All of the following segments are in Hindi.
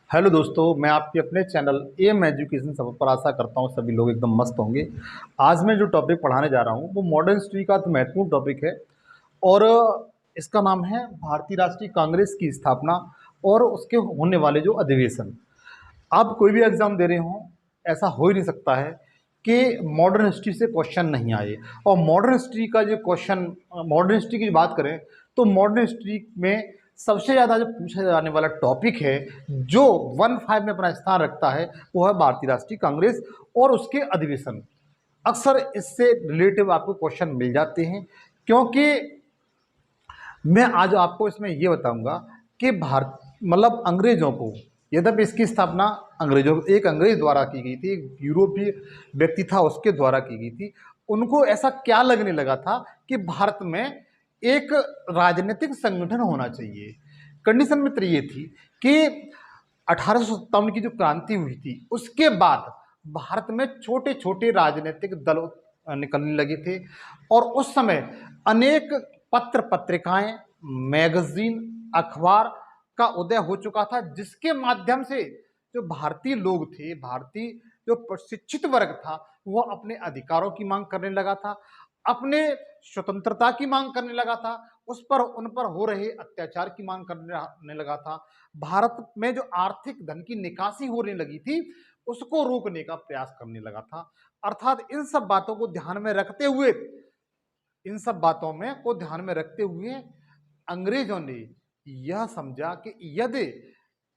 हेलो दोस्तों, मैं आपके अपने चैनल एम एजुकेशन सब पर आशा करता हूँ सभी लोग एकदम मस्त होंगे। आज मैं जो टॉपिक पढ़ाने जा रहा हूँ वो मॉडर्न हिस्ट्री का तो महत्वपूर्ण टॉपिक है। और इसका नाम है भारतीय राष्ट्रीय कांग्रेस की स्थापना और उसके होने वाले जो अधिवेशन। आप कोई भी एग्जाम दे रहे हो, ऐसा हो ही नहीं सकता है कि मॉडर्न हिस्ट्री से क्वेश्चन नहीं आए। और मॉडर्न हिस्ट्री का जो क्वेश्चन, मॉडर्न हिस्ट्री की बात करें तो मॉडर्न हिस्ट्री में सबसे ज़्यादा जो पूछा जाने वाला टॉपिक है, जो 1-5 में अपना स्थान रखता है, वो है भारतीय राष्ट्रीय कांग्रेस और उसके अधिवेशन। अक्सर इससे रिलेटिव आपको क्वेश्चन मिल जाते हैं, क्योंकि मैं आज आपको इसमें ये बताऊंगा कि भारत मतलब अंग्रेजों को, यद्यपि इसकी स्थापना एक अंग्रेज द्वारा की गई थी, एक यूरोपीय व्यक्ति था उसके द्वारा की गई थी। उनको ऐसा क्या लगने लगा था कि भारत में एक राजनीतिक संगठन होना चाहिए। कंडीशन मित्र ये थी कि 1857 की जो क्रांति हुई थी उसके बाद भारत में छोटे छोटे राजनीतिक दल निकलने लगे थे। और उस समय अनेक पत्र पत्रिकाएं, मैगजीन, अखबार का उदय हो चुका था, जिसके माध्यम से जो भारतीय लोग थे, भारतीय जो प्रशिक्षित वर्ग था, वह अपने अधिकारों की मांग करने लगा था, अपने स्वतंत्रता की मांग करने लगा था, उन पर हो रहे अत्याचार की मांग करने लगा था। भारत में जो आर्थिक धन की निकासी होने लगी थी उसको रोकने का प्रयास करने लगा था। अर्थात इन सब बातों में को ध्यान में रखते हुए अंग्रेजों ने यह समझा कि यदि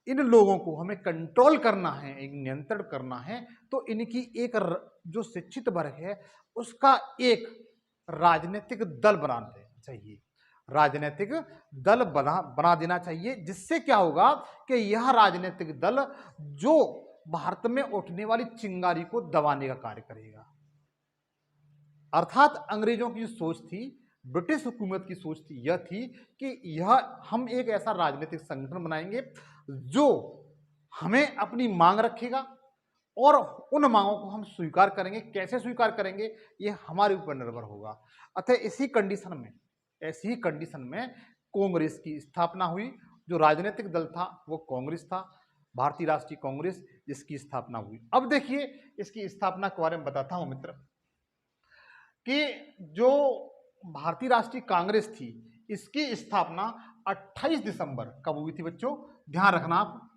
इन लोगों को हमें कंट्रोल करना है, एक नियंत्रण करना है, तो इनकी जो शिक्षित वर्ग है उसका एक राजनीतिक दल बनाना चाहिए। राजनीतिक दल बना देना चाहिए, जिससे क्या होगा कि यह राजनीतिक दल जो भारत में उठने वाली चिंगारी को दबाने का कार्य करेगा। अर्थात अंग्रेजों की सोच थी, ब्रिटिश हुकूमत की सोच थी, यह थी कि यह हम एक ऐसा राजनीतिक संगठन बनाएंगे जो हमें अपनी मांग रखेगा और उन मांगों को हम स्वीकार करेंगे। कैसे स्वीकार करेंगे, ये हमारे ऊपर निर्भर होगा। अतः ऐसी ही कंडीशन में कांग्रेस की स्थापना हुई। जो राजनीतिक दल था वो कांग्रेस था, भारतीय राष्ट्रीय कांग्रेस, जिसकी स्थापना हुई। अब देखिए, इसकी स्थापना के बारे में बताता हूं मित्र, कि जो भारतीय राष्ट्रीय कांग्रेस थी इसकी स्थापना 28 दिसंबर कब हुई थी बच्चों, ध्यान रखना आप।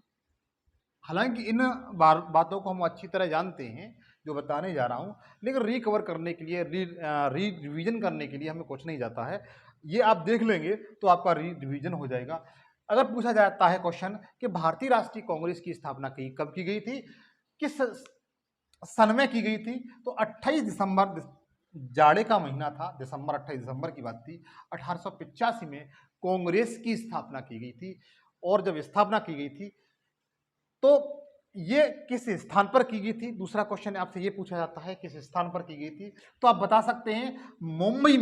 हालांकि इन बातों को हम अच्छी तरह जानते हैं जो बताने जा रहा हूं, लेकिन रिकवर करने के लिए, रिवीजन करने के लिए हमें कुछ नहीं जाता है। ये आप देख लेंगे तो आपका रिवीजन हो जाएगा। अगर पूछा जाता है क्वेश्चन कि भारतीय राष्ट्रीय कांग्रेस की स्थापना कब की गई थी, किस सन में की गई थी, तो 28 दिसंबर, जाड़े का महीना था, 28 दिसंबर की बात थी, 1885 में कांग्रेस की स्थापना की गई थी। और जब स्थापना की गई थी तो ये किस स्थान पर की गई थी, दूसरा क्वेश्चन आपसे ये पूछा जाता है किस स्थान पर की गई थी, तो आप बता सकते हैं मुंबई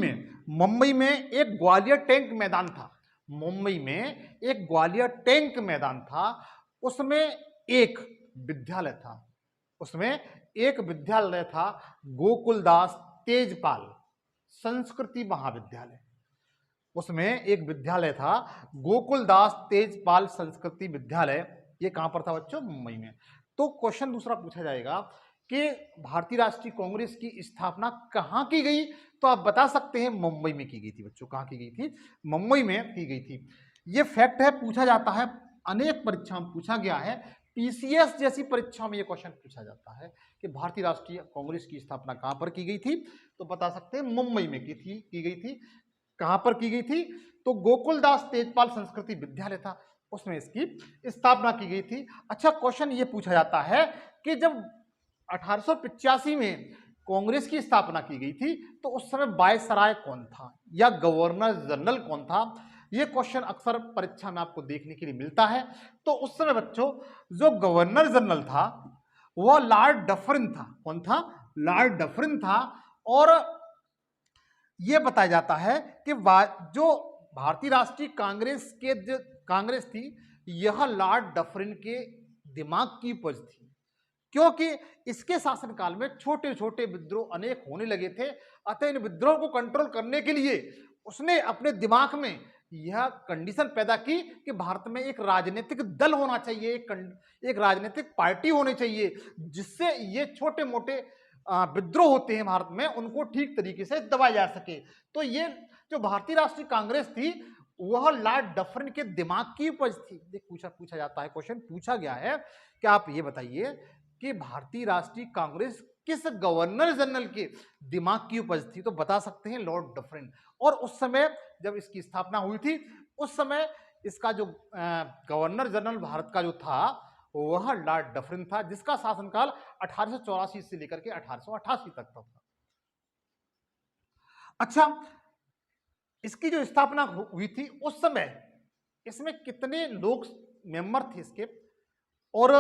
में एक ग्वालियर टैंक मैदान था। मुंबई में एक ग्वालियर टैंक मैदान था, उसमें एक विद्यालय था, उसमें एक विद्यालय था, गोकुलदास तेजपाल संस्कृति महाविद्यालय। उसमें एक विद्यालय था, गोकुलदास तेजपाल संस्कृति विद्यालय। ये कहां पर था बच्चों, मुंबई में। तो क्वेश्चन दूसरा पूछा जाएगा कि भारतीय राष्ट्रीय कांग्रेस की स्थापना कहां की गई, तो आप बता सकते हैं मुंबई में की गई थी बच्चों। कहां की गई थी, मुंबई में की गई थी। ये फैक्ट है, पूछा जाता है, अनेक परीक्षाओं में पूछा गया है। पीसीएस जैसी परीक्षा में यह क्वेश्चन पूछा जाता है कि भारतीय राष्ट्रीय कांग्रेस की स्थापना कहां पर की गई थी, तो बता सकते हैं मुंबई में की गई थी। कहां पर की गई थी, तो गोकुलदास तेजपाल संस्कृति विद्यालय था, उसमें इसकी स्थापना की गई थी। अच्छा, क्वेश्चन ये पूछा जाता है कि जब 1885 में कांग्रेस की स्थापना की गई थी तो उस समय वायसराय कौन था या गवर्नर जनरल कौन था। यह क्वेश्चन अक्सर परीक्षा में आपको देखने के लिए मिलता है। तो उस समय बच्चों जो गवर्नर जनरल था वह लॉर्ड डफरिन था। कौन था, लॉर्ड डफरिन था। और यह बताया जाता है कि जो भारतीय राष्ट्रीय कांग्रेस थी, यह लॉर्ड डफरिन के दिमाग की उपज थी, क्योंकि इसके शासनकाल में छोटे छोटे विद्रोह अनेक होने लगे थे। अतः इन विद्रोह को कंट्रोल करने के लिए उसने अपने दिमाग में यह कंडीशन पैदा की कि भारत में एक राजनीतिक दल होना चाहिए, एक राजनीतिक पार्टी होनी चाहिए, जिससे ये छोटे मोटे विद्रोह होते हैं भारत में, उनको ठीक तरीके से दबाया जा सके। तो ये जो भारतीय राष्ट्रीय कांग्रेस थी, वह लॉर्ड डफरिन के दिमाग की उपज थी। देख पूछा जाता है, क्वेश्चन पूछा गया है कि आप ये बताइए कि भारतीय राष्ट्रीय कांग्रेस किस गवर्नर जनरल के दिमाग की उपज थी, तो बता सकते हैं लॉर्ड डफरिन। और उस समय जब इसकी स्थापना हुई थी, उस समय इसका जो गवर्नर जनरल भारत का जो था, वह लॉर्ड डफरिन था, जिसका शासनकाल 1884 से लेकर के 1888 तक था। अच्छा, इसकी जो स्थापना हुई थी उस समय इसमें कितने लोग मेंबर थे इसके, और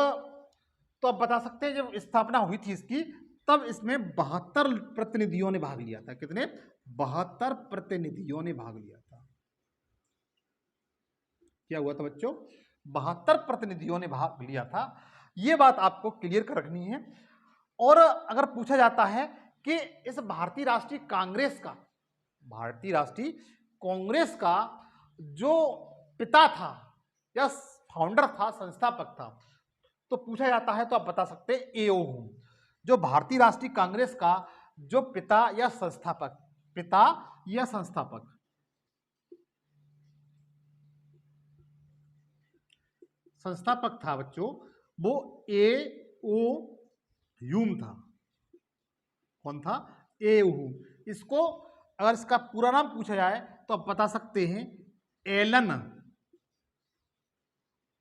तो आप बता सकते हैं जब स्थापना हुई थी इसकी, तब इसमें 72 प्रतिनिधियों ने भाग लिया था। कितने? 72 प्रतिनिधियों ने भाग लिया था। क्या हुआ था बच्चों? 72 प्रतिनिधियों ने भाग लिया था। यह बात आपको क्लियर कर रखनी है। और अगर पूछा जाता है कि इस भारतीय राष्ट्रीय कांग्रेस का जो पिता था या फाउंडर था, संस्थापक था, तो पूछा जाता है तो आप बता सकते हैं एओ हुम। जो भारतीय राष्ट्रीय कांग्रेस का जो पिता या संस्थापक था बच्चों, वो एओ ह्यूम था। कौन था? एओ ह्यूम। इसको अगर इसका पूरा नाम पूछा जाए तो आप बता सकते हैं एलन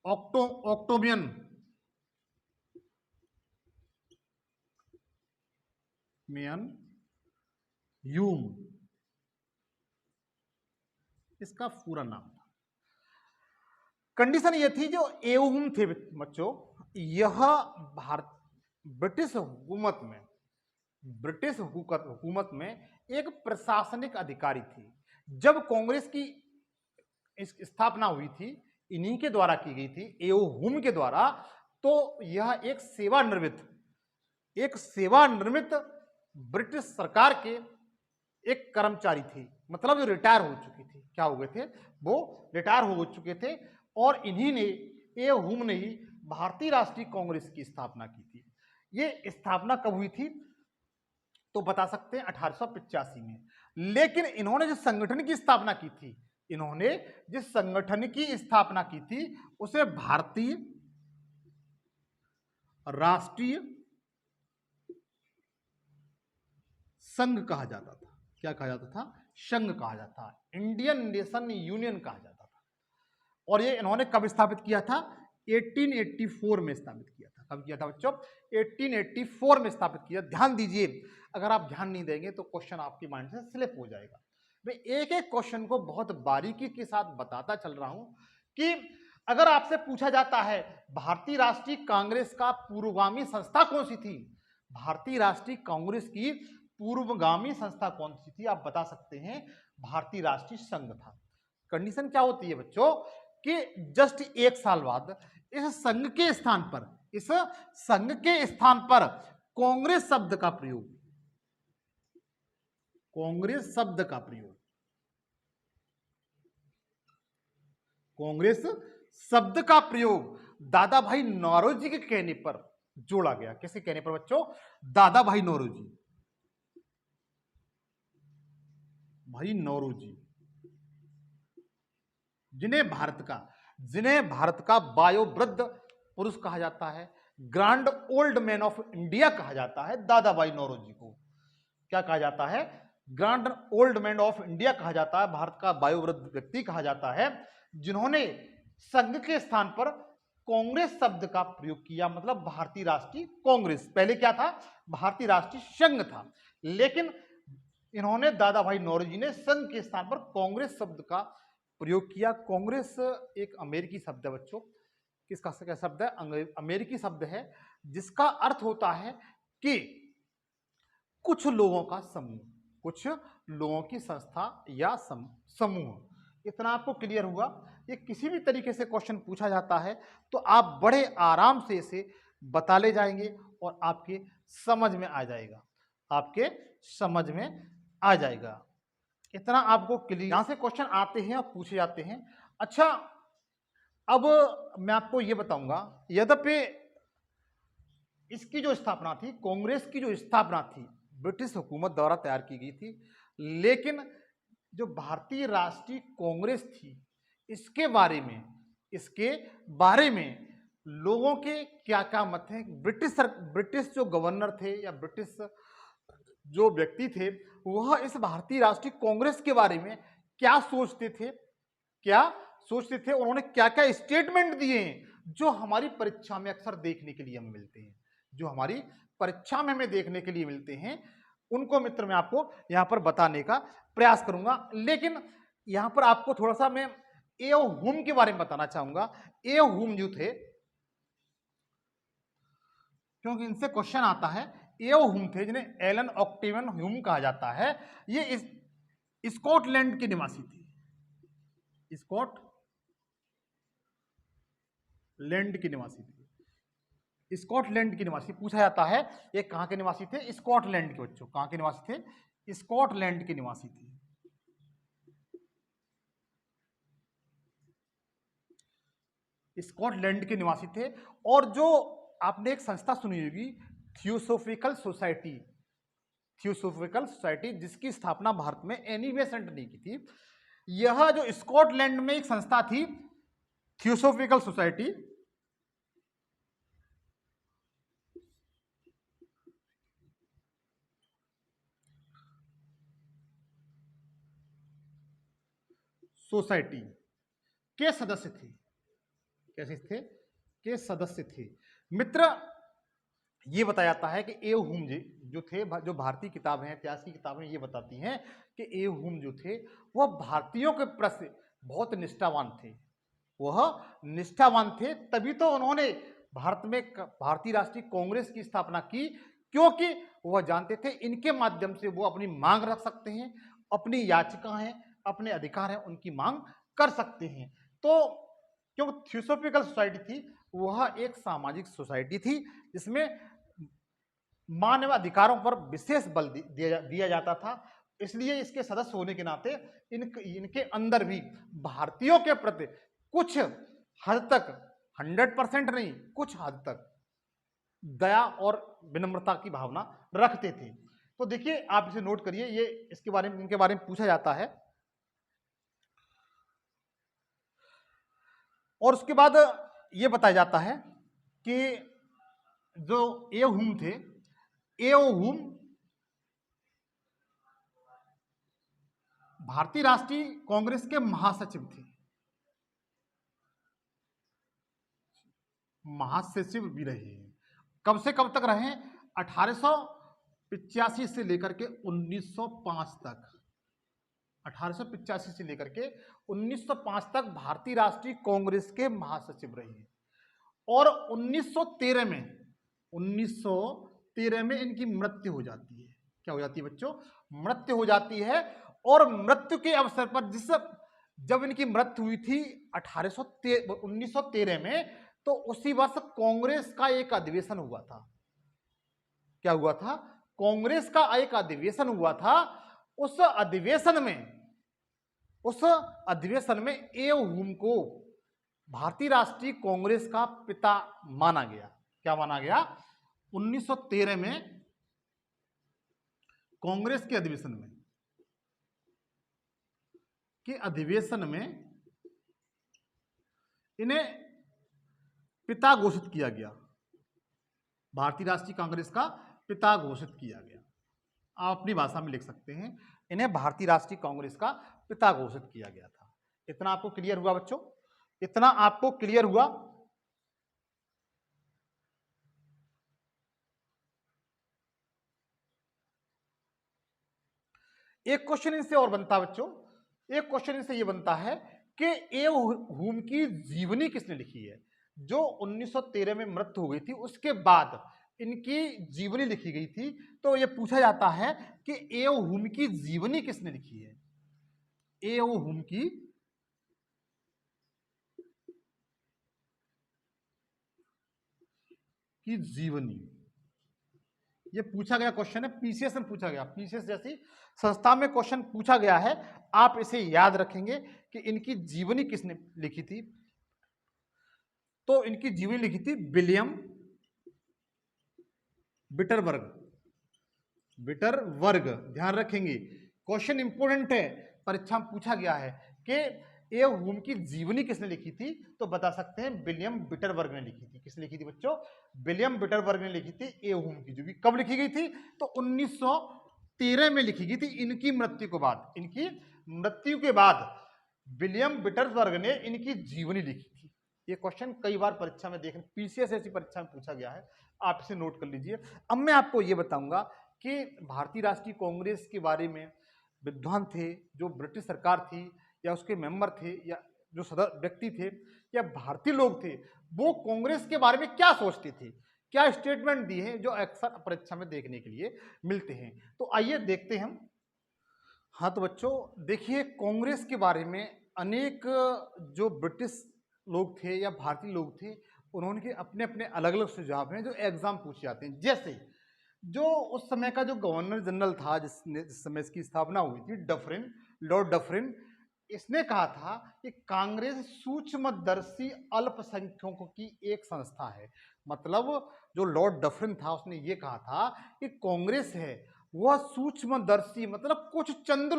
ऑक्टोवियन ह्यूम, इसका पूरा नाम था। कंडीशन ये थी, जो एओ ह्यूम थे बच्चों, यह ब्रिटिश हुकूमत में एक प्रशासनिक अधिकारी थी। जब कांग्रेस की स्थापना हुई थी, इन्हीं के द्वारा की गई थी, एओ ह्यूम के द्वारा, तो यह एक सेवानिवृत्त ब्रिटिश सरकार के एक कर्मचारी थी, मतलब जो रिटायर हो चुकी थी। क्या हो गए थे? वो रिटायर हो चुके थे। और इन्हीं ने, एओ ह्यूम ने ही भारतीय राष्ट्रीय कांग्रेस की स्थापना की थी। ये स्थापना कब हुई थी तो बता सकते हैं 1885 में। लेकिन इन्होंने जिस संगठन की स्थापना की थी उसे भारतीय राष्ट्रीय संघ कहा जाता था। क्या कहा जाता था? संघ कहा जाता था, इंडियन नेशन यूनियन कहा जाता था। और ये इन्होंने कब स्थापित किया था? 1884 में स्थापित किया था। कब किया था बच्चों? 1884 में स्थापित किया। ध्यान दीजिए, अगर आप ध्यान नहीं देंगे तो क्वेश्चन आपके माइंड से स्लिप हो जाएगा। मैं एक एक क्वेश्चन को बहुत बारीकी के साथ बताता चल रहा हूं कि अगर आपसे पूछा जाता है भारतीय राष्ट्रीय कांग्रेस का पूर्वगामी संस्था कौन सी थी, भारतीय राष्ट्रीय कांग्रेस की पूर्वगामी संस्था कौन सी थी, आप बता सकते हैं भारतीय राष्ट्रीय संघ था। कंडीशन क्या होती है बच्चों कि जस्ट एक साल बाद इस संघ के स्थान पर कांग्रेस शब्द का प्रयोग दादा भाई नौरोजी के कहने पर जोड़ा गया। किसके कहने पर बच्चों? दादा भाई नौरोजी, जिन्हें भारत का वायोवृद्ध पुरुष कहा जाता है, grand old man of India कहा जाता है। दादा भाई नौरोजी को क्या कहा जाता है? Grand old man of India कहा जाता है, भारत का वायोवृद्ध व्यक्ति कहा जाता है, जिन्होंने संघ के स्थान पर कांग्रेस शब्द का प्रयोग किया। मतलब भारतीय राष्ट्रीय कांग्रेस, पहले क्या था? भारतीय राष्ट्रीय संघ था, लेकिन इन्होंने, दादा भाई नौरोजी ने, संघ के स्थान पर कांग्रेस शब्द का प्रयोग किया। कांग्रेस एक अमेरिकी शब्द है बच्चों। किसका क्या शब्द है? अमेरिकी शब्द है, जिसका अर्थ होता है कि कुछ लोगों का समूह, कुछ लोगों की संस्था या समूह। इतना आपको क्लियर हुआ। ये किसी भी तरीके से क्वेश्चन पूछा जाता है तो आप बड़े आराम से इसे बता ले जाएंगे और आपके समझ में आ जाएगा, इतना आपको क्लियर, यहां से क्वेश्चन आते हैं और पूछे जाते हैं। अच्छा, अब मैं आपको यह बताऊंगा, यद्यपि इसकी जो स्थापना थी, कांग्रेस की जो स्थापना थी, ब्रिटिश हुकूमत द्वारा तैयार की गई थी, लेकिन जो भारतीय राष्ट्रीय कांग्रेस थी, इसके बारे में लोगों के क्या क्या मत हैं। ब्रिटिश जो गवर्नर थे या ब्रिटिश जो व्यक्ति थे, वह इस भारतीय राष्ट्रीय कांग्रेस के बारे में क्या सोचते थे, उन्होंने क्या क्या स्टेटमेंट दिए हैं जो हमारी परीक्षा में अक्सर देखने के लिए हमें मिलते हैं, हमें देखने के लिए मिलते हैं, उनको मित्र मैं आपको यहां पर बताने का प्रयास करूंगा। लेकिन यहां पर आपको थोड़ा सा मैं एओ हुम के बारे में बताना चाहूंगा। एओ हुम जो थे, क्योंकि इनसे क्वेश्चन आता है, एओ हुम थे जिन्हें एलन ऑक्टेवियन ह्यूम कहा जाता है। ये स्कॉटलैंड के निवासी थे, स्कॉटलैंड के निवासी थे। स्कॉटलैंड के निवासी पूछा जाता है, ये कहां के निवासी थे? स्कॉटलैंड के। बच्चों, कहां के निवासी थे? स्कॉटलैंड के निवासी थे। स्कॉटलैंड के निवासी थे। और जो आपने एक संस्था सुनी होगी, थियोसोफिकल सोसाइटी, जिसकी स्थापना भारत में एनी बेसेंट ने की थी। यह जो स्कॉटलैंड में एक संस्था थी, थियोसोफिकल सोसाइटी, के सदस्य थे। कैसे थे? के सदस्य थे। मित्र, ये बताया जाता है कि एओ हुम जो थे, जो भारतीय किताबें हैं, इतिहास की किताबें ये बताती हैं कि एओ हुम जो थे वह भारतीयों के प्रति बहुत निष्ठावान थे। तभी तो उन्होंने भारत में भारतीय राष्ट्रीय कांग्रेस की स्थापना की, क्योंकि वह जानते थे इनके माध्यम से वो अपनी मांग रख सकते हैं, अपनी याचिका है, अपने अधिकार है, उनकी मांग कर सकते हैं। तो क्योंकि थियोसोफिकल सोसाइटी थी, वह एक सामाजिक सोसाइटी थी जिसमें मानव अधिकारों पर विशेष बल दिया जाता था। इसलिए इसके सदस्य होने के नाते इनके अंदर भी भारतीयों के प्रति कुछ हद तक, 100% नहीं, कुछ हद तक दया और विनम्रता की भावना रखते थे। तो देखिए, आप इसे नोट करिए, ये इनके बारे में पूछा जाता है। और उसके बाद ये बताया जाता है कि जो एओ हुम थे, एओ हुम भारतीय राष्ट्रीय कांग्रेस के महासचिव थे, महासचिव भी रहे हैं। कब से कब तक रहे? 1885 से लेकर के 1905 तक। 1885 से लेकर के 1905 तक भारतीय राष्ट्रीय कांग्रेस के महासचिव रहे हैं। और 1913 में इनकी मृत्यु हो जाती है। क्या हो जाती है बच्चों? मृत्यु हो जाती है। और मृत्यु के अवसर पर जब इनकी मृत्यु हुई थी 1913 में, तो उसी वर्ष कांग्रेस का एक अधिवेशन हुआ था। क्या हुआ था? कांग्रेस का एक अधिवेशन हुआ था। उस अधिवेशन में एओ हुम को भारतीय राष्ट्रीय कांग्रेस का पिता माना गया। क्या माना गया? 1913 में कांग्रेस के अधिवेशन में इन्हें पिता घोषित किया गया। भारतीय राष्ट्रीय कांग्रेस का पिता घोषित किया गया। आप अपनी भाषा में लिख सकते हैं, इन्हें भारतीय राष्ट्रीय कांग्रेस का पिता घोषित किया गया था। इतना आपको क्लियर हुआ बच्चों? इतना आपको क्लियर हुआ? एक क्वेश्चन इनसे और बनता है बच्चों, एक क्वेश्चन इनसे ये बनता है कि एओ हुम की जीवनी किसने लिखी है? जो 1913 में मृत्यु हो गई थी, उसके बाद इनकी जीवनी लिखी गई थी। तो ये पूछा जाता है कि एओ हुम की जीवनी किसने लिखी है? एओ हुम की जीवनी ये पूछा गया क्वेश्चन है, पीसीएस में पूछा गया, पीसीएस जैसी संस्था में क्वेश्चन पूछा गया है। आप इसे याद रखेंगे कि इनकी जीवनी किसने लिखी थी। तो इनकी जीवनी लिखी थी विलियम बिटरबर्ग। बिटरबर्ग, ध्यान रखेंगे, क्वेश्चन इंपोर्टेंट है, परीक्षा में पूछा गया है कि ए होम की जीवनी किसने लिखी थी। तो बता सकते हैं विलियम बिटरबर्ग ने लिखी थी। किसने लिखी थी बच्चों? विलियम बिटरबर्ग ने लिखी थी ए होम की जीवनी। कब लिखी गई थी? तो 1913 में लिखी गई थी, इनकी मृत्यु के बाद। इनकी मृत्यु के बाद विलियम बिटरबर्ग ने इनकी जीवनी लिखी थी। ये क्वेश्चन कई बार परीक्षा में देखें, पीसीएस ऐसी परीक्षा में पूछा गया है, आप इसे नोट कर लीजिए। अब मैं आपको ये बताऊंगा कि भारतीय राष्ट्रीय कांग्रेस के बारे में विद्वान थे, जो ब्रिटिश सरकार थी या उसके मेंबर थे या जो सदस्य व्यक्ति थे या भारतीय लोग थे, वो कांग्रेस के बारे में क्या सोचते थे, क्या स्टेटमेंट दिए हैं, जो अक्सर परीक्षा में देखने के लिए मिलते हैं। तो आइए देखते हैं हम। हाँ तो बच्चों देखिए, कांग्रेस के बारे में अनेक जो ब्रिटिश लोग थे या भारतीय लोग थे, उन्होंने अपने अपने अलग अलग सुझाव हैं जो एग्जाम पूछे जाते हैं। जैसे जो उस समय का जो गवर्नर जनरल था, जिस समय इसकी स्थापना हुई थी, डफरिन, लॉर्ड डफरिन, इसने कहा था कि कांग्रेस सूक्ष्मदर्शी अल्पसंख्यकों की एक संस्था है। मतलब जो लॉर्ड डफरिन था उसने ये कहा था कि कांग्रेस है वह सूक्ष्मदर्शी, मतलब कुछ चंद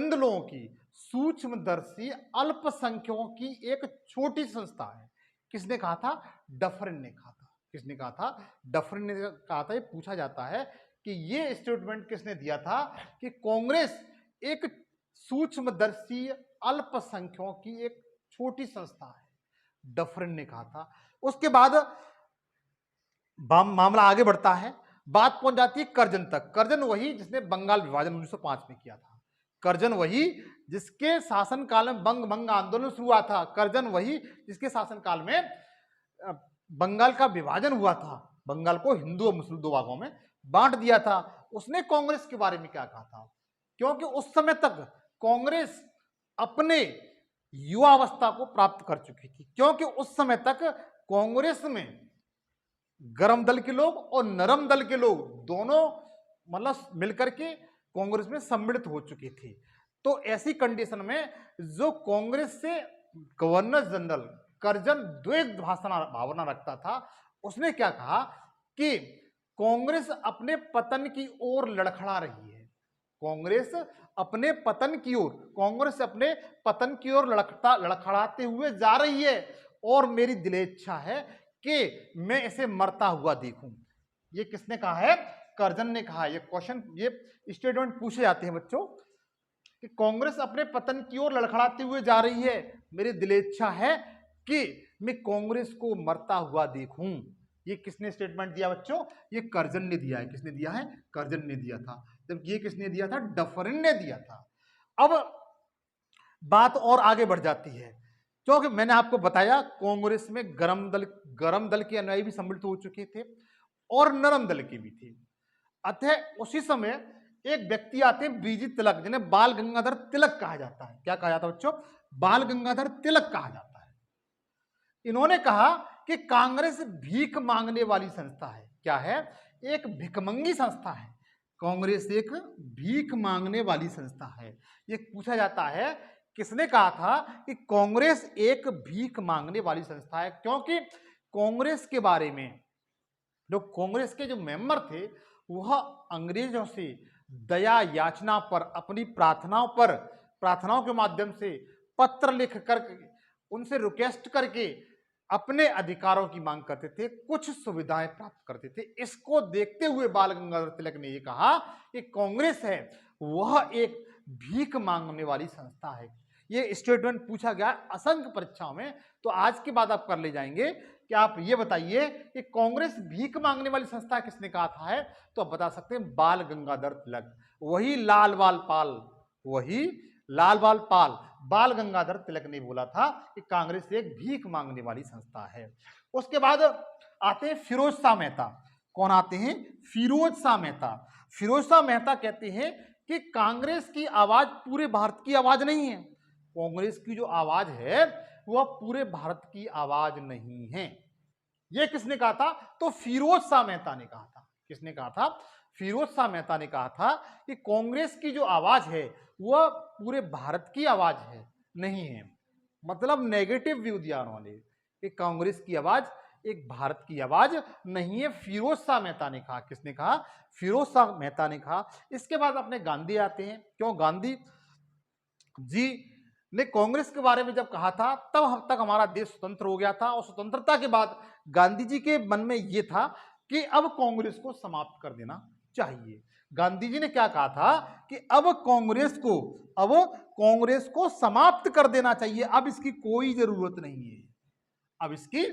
लोगों की सूक्ष्मदर्शी अल्पसंख्यकों की एक छोटी संस्था है। किसने कहा था? डफरिन ने कहा था। किसने कहा था? डफरिन ने कहा था। ये पूछा जाता है कि ये स्टेटमेंट किसने दिया था कि कांग्रेस एक सूक्ष्मदर्शी अल्पसंख्यकों की एक छोटी संस्था है, डफरिन ने कहा था। उसके बाद मामला आगे बढ़ता है, बात पहुंच जाती है कर्जन तक। कर्जन वही जिसने बंगाल विभाजन 1905 में किया था। कर्जन वही जिसके शासनकाल में भंग आंदोलन शुरू हुआ था। कर्जन वही जिसके शासनकाल में बंगाल का विभाजन हुआ था, बंगाल को हिंदू और मुस्लिम दो भागों में बांट दिया था। उसने कांग्रेस के बारे में क्या कहा था? क्योंकि उस समय तक कांग्रेस अपने युवावस्था को प्राप्त कर चुकी थी, क्योंकि उस समय तक कांग्रेस में गरम दल के लोग और नरम दल के लोग दोनों मतलब मिलकर के कांग्रेस में सम्मिलित हो चुके थे। तो ऐसी कंडीशन में जो कांग्रेस से गवर्नर जनरल कर्जन द्वैत भावना रखता था, उसने क्या कहा कि कांग्रेस अपने पतन की ओर लड़खड़ा रही है। कांग्रेस अपने पतन की ओर, कांग्रेस अपने पतन की ओर लड़खड़ाते हुए जा रही है और मेरी दिलेच्छा है कि मैं इसे मरता हुआ देखूं। ये किसने कहा है? कर्जन ने कहा। ये क्वेश्चन, ये स्टेटमेंट पूछे जाते हैं बच्चों कि कांग्रेस अपने पतन की ओर लड़खड़ाते हुए जा रही है, मेरी दिलेच्छा है कि मैं कांग्रेस को मरता हुआ देखूं। ये किसने स्टेटमेंट दिया बच्चों? ये कर्जन ने दिया है। किसने दिया है? कर्जन ने दिया था। जब ये किसने दिया था? डफरिन ने दिया था। अब बात और आगे बढ़ जाती है, क्योंकि मैंने आपको बताया कांग्रेस में गरम दल के अनुयायी भी सम्मिलित हो चुके थे और नरम दल के भी थे। अतः उसी समय एक व्यक्ति आते हैं बीजी तिलक, जिन्हें बाल गंगाधर तिलक कहा जाता है। क्या कहा जाता है बच्चों? बाल गंगाधर तिलक कहा जाता है। इन्होंने कहा कि कांग्रेस भीख मांगने वाली संस्था है। क्या है? एक भिखमंगी संस्था है। कांग्रेस एक भीख मांगने वाली संस्था है। ये पूछा जाता है किसने कहा था कि कांग्रेस एक भीख मांगने वाली संस्था है, क्योंकि कांग्रेस के बारे में जो कांग्रेस के जो मेंबर थे वह अंग्रेजों से दया याचना पर, अपनी प्रार्थनाओं के माध्यम से पत्र लिख कर उनसे रिक्वेस्ट करके अपने अधिकारों की मांग करते थे, कुछ सुविधाएं प्राप्त करते थे। इसको देखते हुए बाल गंगाधर तिलक ने यह कहा कि कांग्रेस है वह एक भीख मांगने वाली संस्था है। ये स्टेटमेंट पूछा गया असंख्य परीक्षाओं में। तो आज के बाद आप कर ले जाएंगे कि आप ये बताइए कि कांग्रेस भीख मांगने वाली संस्था किसने कहा था है? तो आप बता सकते हैं बाल गंगाधर तिलक। वही लाल बाल पाल बाल गंगाधर तिलक ने बोला था कि कांग्रेस एक भीख मांगने वाली संस्था है। उसके बाद आते हैं फिरोज शाह मेहता। कौन आते हैं? फिरोज शाह मेहता। फिरोज शाह मेहता कहते हैं कि कांग्रेस की आवाज पूरे भारत की आवाज नहीं है। कांग्रेस की जो आवाज है वह पूरे भारत की आवाज नहीं है। ये किसने कहा था? तो फिरोज शाह मेहता ने कहा था। किसने कहा था? फिरोज शाह मेहता ने कहा था कि कांग्रेस की जो आवाज है वह पूरे भारत की आवाज है, नहीं है। मतलब नेगेटिव व्यू दिया उन्होंने कि कांग्रेस की आवाज एक भारत की आवाज नहीं है। फिरोज शाह मेहता ने कहा। किसने कहा? फिरोज शाह मेहता ने कहा। इसके बाद अपने गांधी आते हैं। क्यों? गांधी जी ने कांग्रेस के बारे में जब कहा था तब हम तक हमारा देश स्वतंत्र हो गया था, और स्वतंत्रता के बाद गांधी जी के मन में यह था कि अब कांग्रेस को समाप्त कर देना चाहिए। गांधी जी ने क्या कहा था कि अब कांग्रेस को समाप्त कर देना चाहिए, अब इसकी कोई जरूरत नहीं है। अब इसकी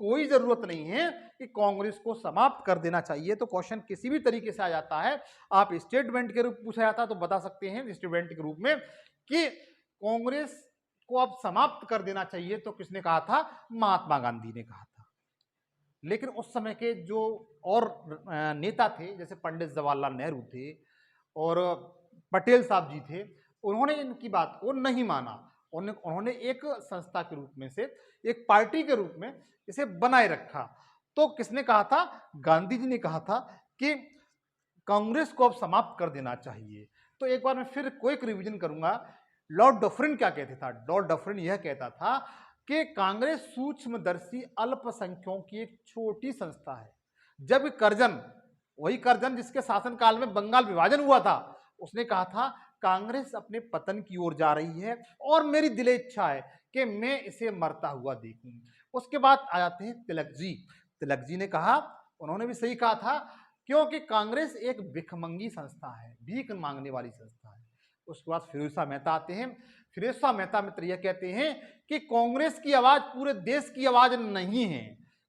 कोई जरूरत नहीं है कि कांग्रेस को समाप्त कर देना चाहिए। तो क्वेश्चन किसी भी तरीके से आ जाता है, आप स्टेटमेंट के रूप पूछा जाता है तो बता सकते हैं स्टेटमेंट के रूप में कि कांग्रेस को अब समाप्त कर देना चाहिए। तो किसने कहा था? महात्मा गांधी ने कहा था। लेकिन उस समय के जो और नेता थे, जैसे पंडित जवाहरलाल नेहरू थे और पटेल साहब जी थे, उन्होंने इनकी बात को नहीं माना। उन्होंने एक संस्था के रूप में से, एक पार्टी के रूप में इसे बनाए रखा। तो किसने कहा था? गांधी जी ने कहा था कि कांग्रेस को अब समाप्त कर देना चाहिए। तो एक बार मैं फिर क्विक रिवीजन करूंगा। लॉर्ड डफरिन क्या कहते था? लॉर्ड डफरिन यह कहता था कि कांग्रेस सूक्ष्मदर्शी अल्पसंख्यकों की एक छोटी संस्था है। जब करजन, वही करजन जिसके शासनकाल में बंगाल विभाजन हुआ था, उसने कहा था कांग्रेस अपने पतन की ओर जा रही है और मेरी दिले इच्छा है कि मैं इसे मरता हुआ देखूं। उसके बाद आ जाते हैं तिलक जी। तिलक जी ने कहा, उन्होंने भी सही कहा था, क्योंकि कांग्रेस एक भिखमंगी संस्था है, भीख मांगने वाली संस्था है। उसके बाद फिरोज शाह मेहता आते हैं। फिरोज शाह मेहता मित्र यह कहते हैं कि कांग्रेस की आवाज पूरे देश की आवाज नहीं है।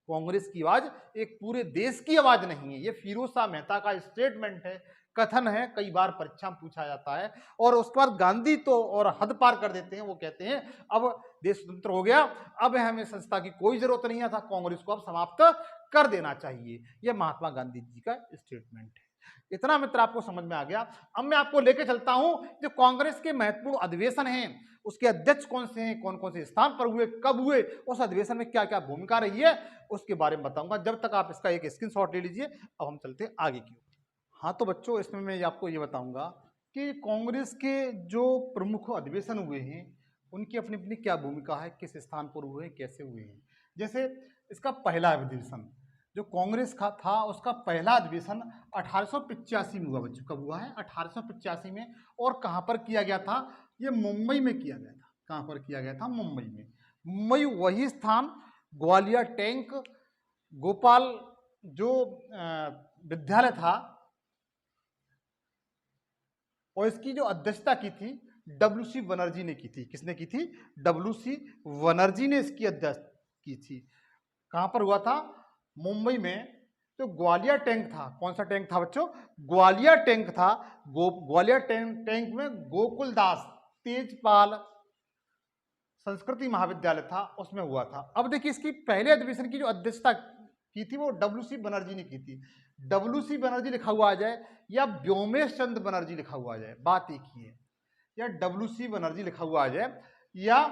कांग्रेस की आवाज एक पूरे देश की आवाज नहीं है। यह फिरोज शाह मेहता का स्टेटमेंट है, कथन है, कई बार परीक्षा में पूछा जाता है। और उसके बाद गांधी तो और हद पार कर देते हैं। वो कहते हैं अब देश स्वतंत्र हो गया, अब हमें संस्था की कोई जरूरत नहीं है था, कांग्रेस को अब समाप्त कर देना चाहिए। यह महात्मा गांधी जी का स्टेटमेंट है। इतना मित्र आपको समझ में आ गया। अब मैं आपको लेके चलता हूं जो कांग्रेस के महत्वपूर्ण अधिवेशन हैं, उसके अध्यक्ष कौन से हैं, कौन कौन से स्थान पर हुए, कब हुए, उस अधिवेशन में क्या क्या भूमिका रही है, उसके बारे में बताऊंगा। जब तक आप इसका एक स्क्रीनशॉट ले लीजिए। अब हम चलते हैं आगे की ओर। हाँ तो बच्चों, इसमें मैं आपको ये बताऊंगा कि कांग्रेस के जो प्रमुख अधिवेशन हुए हैं उनकी अपनी अपनी क्या भूमिका है, किस स्थान पर हुए हैं, कैसे हुए हैं। जैसे इसका पहला अधिवेशन जो कांग्रेस का था, उसका पहला अधिवेशन 1885 में हुआ। बच्चों कब हुआ है? 1885 में। और कहाँ पर किया गया था? ये मुंबई में किया गया था। कहाँ पर किया गया था? मुंबई में। मुंबई वही स्थान, ग्वालियर टैंक गोपाल जो विद्यालय था, और इसकी जो अध्यक्षता की थी डब्ल्यू.सी. बनर्जी ने की थी। किसने की थी? डब्ल्यू.सी. बनर्जी ने इसकी अध्यक्षता की थी। कहां पर हुआ था? मुंबई में। तो ग्वालियर टैंक था। कौन सा टैंक था बच्चों? ग्वालियर टैंक था। ग्वालियर टैंक में गोकुल दास तेजपाल संस्कृति महाविद्यालय था, उसमें हुआ था। अब देखिए, इसकी पहले अधिवेशन की जो अध्यक्षता की थी वो डब्ल्यू.सी. बनर्जी ने की थी। डब्ल्यू.सी. बनर्जी लिखा हुआ आ जाए या व्योमेश चंद्र बनर्जी लिखा हुआ आ जाए, बात एक ही है। या डब्ल्यू.सी. बनर्जी लिखा हुआ आ जाए या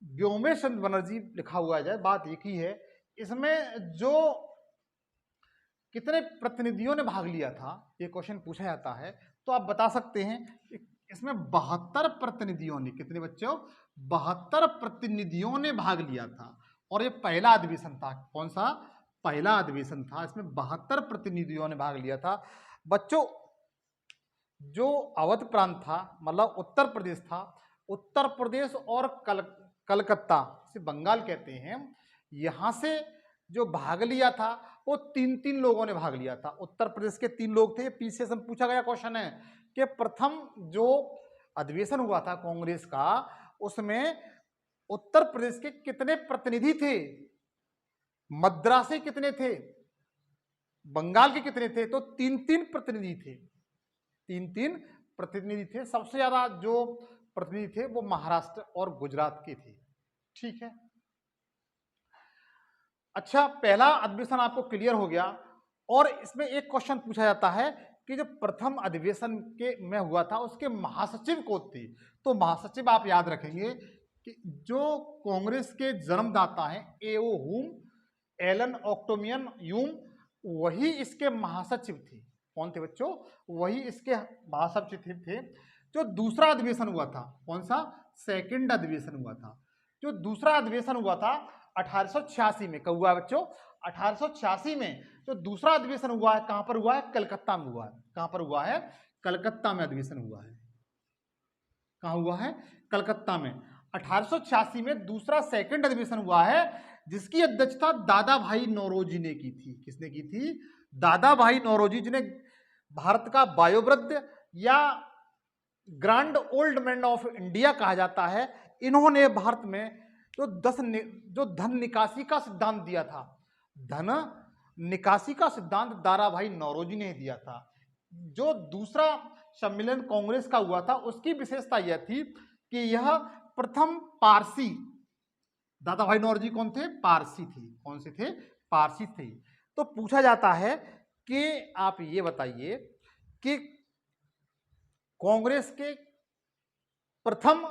व्योमेश चंद्र बनर्जी लिखा हुआ आ जाए, बात एक ही है। इसमें जो कितने प्रतिनिधियों ने भाग लिया था, ये क्वेश्चन पूछा जाता है, तो आप बता सकते हैं। इसमें 72 प्रतिनिधियों ने, कितने बच्चों? 72 प्रतिनिधियों ने भाग लिया था। और ये पहला अधिवेशन था। कौन सा? पहला अधिवेशन था। इसमें 72 प्रतिनिधियों ने भाग लिया था। बच्चों, जो अवध प्रांत था, मतलब उत्तर प्रदेश था, उत्तर प्रदेश और कलकत्ता से बंगाल कहते हैं, यहां से जो भाग लिया था वो 3-3 लोगों ने भाग लिया था। उत्तर प्रदेश के 3 लोग थे। पीछे से पूछा गया क्वेश्चन है कि प्रथम जो अधिवेशन हुआ था कांग्रेस का, उसमें उत्तर प्रदेश के कितने प्रतिनिधि थे, मद्रासी कितने थे, बंगाल के कितने थे? तो 3-3 प्रतिनिधि थे। 3-3 प्रतिनिधि थे। सबसे ज्यादा जो प्रतिनिधि थे वो महाराष्ट्र और गुजरात के थे। ठीक है। अच्छा, पहला अधिवेशन आपको क्लियर हो गया। और इसमें एक क्वेश्चन पूछा जाता है कि जो प्रथम अधिवेशन के में हुआ था उसके महासचिव कौन थे? तो महासचिव आप याद रखेंगे कि जो कांग्रेस के जन्मदाता हैं, ए.ओ. हुम, एलन ऑक्टोमियन यूम, वही इसके महासचिव थे। कौन थे बच्चों? वही इसके महासचिव थे। जो दूसरा अधिवेशन हुआ था, कौन सा? सेकंड अधिवेशन हुआ था। जो दूसरा अधिवेशन हुआ था 1886 में, कब हुआ है बच्चों? 1886 में। जो दूसरा अधिवेशन हुआ है कहां पर हुआ है? कलकत्ता में हुआ है। कहां पर हुआ है? कलकत्ता में अधिवेशन हुआ है। कहां हुआ है? कलकत्ता में। 1886 में दूसरा सेकंड अधिवेशन हुआ है, जिसकी अध्यक्षता दादा भाई नौरोजी ने की थी। किसने की थी? दादा भाई नौरोजी, जिन्हें भारत का वायोवृद्ध या grand old man of India कहा जाता है। इन्होंने भारत में जो धन निकासी का सिद्धांत दिया था, धन निकासी का सिद्धांत दादा भाई नौरोजी ने दिया था। जो दूसरा सम्मेलन कांग्रेस का हुआ था, उसकी विशेषता यह थी कि यह प्रथम पारसी, दादा भाई नौरोजी कौन थे? पारसी थे। कौन से थे? पारसी थे। तो पूछा जाता है कि आप ये बताइए कि कांग्रेस के प्रथम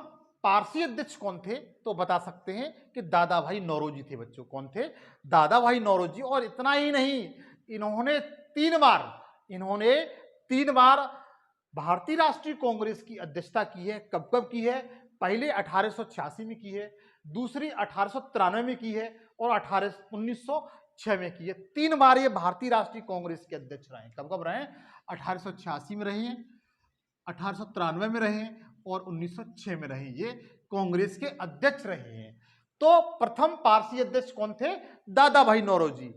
पारसी अध्यक्ष कौन थे? तो बता सकते हैं कि दादा भाई नौरोजी थे बच्चों। कौन थे? दादा भाई नौरोजी। और इतना ही नहीं, इन्होंने तीन बार भारतीय राष्ट्रीय कांग्रेस की अध्यक्षता की है। कब कब की है? पहले 1886 में की है, दूसरी 1893 में की है, और 1906 में की है। 3 बार ये भारतीय राष्ट्रीय कांग्रेस के अध्यक्ष रहे। कब कब रहे? 1886 में रहे हैं, 1893 में रहे हैं, और 1906 में रहे। ये कांग्रेस के अध्यक्ष रहे हैं। तो प्रथम पारसी अध्यक्ष कौन थे? दादा भाई नौरोजी।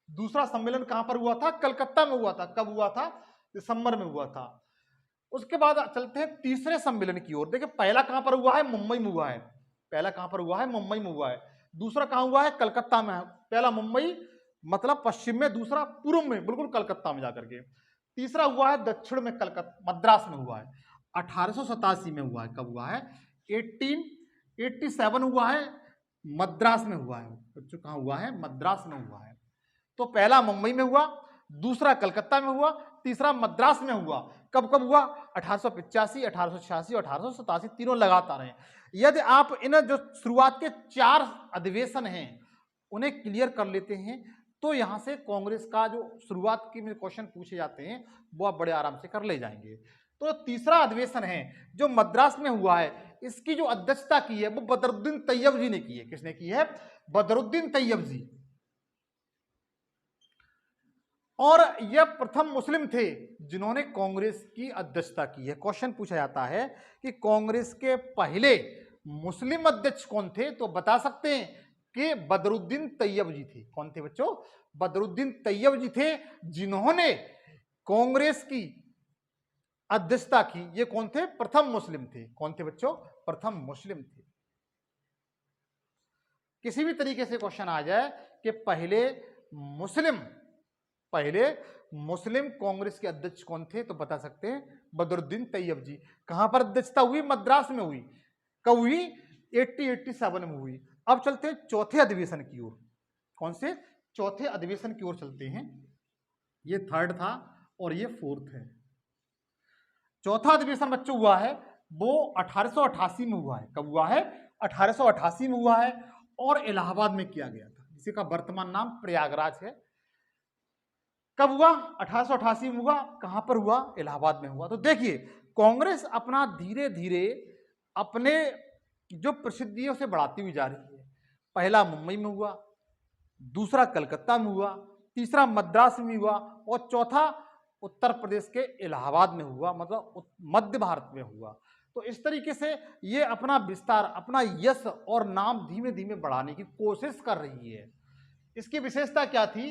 दूसरा सम्मेलन कहां पर हुआ था? कलकत्ता में हुआ था। कब हुआ था? दिसंबर में हुआ था। उसके बाद चलते हैं तीसरे सम्मेलन की ओर। देखिए, पहला कहां पर हुआ है? मुंबई में हुआ है। पहला कहां पर हुआ है? मुंबई में हुआ है। दूसरा कहां हुआ है? कलकत्ता में। पहला मुंबई मतलब पश्चिम में, दूसरा पूर्व में, बिल्कुल कलकत्ता में जाकर के। तीसरा हुआ है दक्षिण में, कलकत्ता मद्रास में हुआ है। 1887 में हुआ है। कब हुआ है? 1887 हुआ है, मद्रास में हुआ है बच्चों। कहां हुआ है? मद्रास में हुआ है। तो पहला मुंबई में हुआ, दूसरा कलकत्ता में हुआ, तीसरा मद्रास में हुआ। कब कब हुआ? 1885, 1886 और 1887, तीनों लगातार हैं। यदि आप इन जो शुरुआत के 4 अधिवेशन हैं उन्हें क्लियर कर लेते हैं, तो यहां से कांग्रेस का जो शुरुआत के में क्वेश्चन पूछे जाते हैं वो आप बड़े आराम से कर ले जाएंगे। तो तीसरा अधिवेशन है जो मद्रास में हुआ है, इसकी जो अध्यक्षता की है वो बदरुद्दीन तैयब जी ने की है। किसने की है? बदरुद्दीन तैयब जी। और यह प्रथम मुस्लिम थे जिन्होंने कांग्रेस की अध्यक्षता की है। क्वेश्चन पूछा जाता है कि कांग्रेस के पहले मुस्लिम अध्यक्ष कौन थे? तो बता सकते हैं कि बदरुद्दीन तैयब जी थे। कौन थे बच्चों? बदरुद्दीन तैयब जी थे, जिन्होंने कांग्रेस की अध्यक्षता की। ये कौन थे? प्रथम मुस्लिम थे। कौन थे बच्चों? प्रथम मुस्लिम थे। किसी भी तरीके से क्वेश्चन आ जाए कि पहले मुस्लिम कांग्रेस के अध्यक्ष कौन थे, तो बता सकते हैं बदरुद्दीन तैयब जी। कहां पर अध्यक्षता हुई? मद्रास में हुई। कब हुई? 1887 में हुई। अब चलते हैं चौथे अधिवेशन की ओर। कौन से? चौथे अधिवेशन की ओर चलते हैं। ये थर्ड था और ये फोर्थ है। चौथा अधिवेशन बच्चों हुआ है वो 1888 में हुआ है। कब हुआ है? 1888 में हुआ है, और इलाहाबाद में किया गया था, जिसका का वर्तमान नाम प्रयागराज है। कब हुआ? 1888 में हुआ। कहां पर हुआ? इलाहाबाद में हुआ। तो देखिए, कांग्रेस अपना धीरे धीरे अपने जो प्रसिद्धियों से बढ़ाती हुई जा रही है। पहला मुंबई में हुआ, दूसरा कलकत्ता में हुआ, तीसरा मद्रास में हुआ, और चौथा उत्तर प्रदेश के इलाहाबाद में हुआ, मतलब मध्य भारत में हुआ। तो इस तरीके से ये अपना विस्तार, अपना यश और नाम धीमे धीमे बढ़ाने की कोशिश कर रही है। इसकी विशेषता क्या थी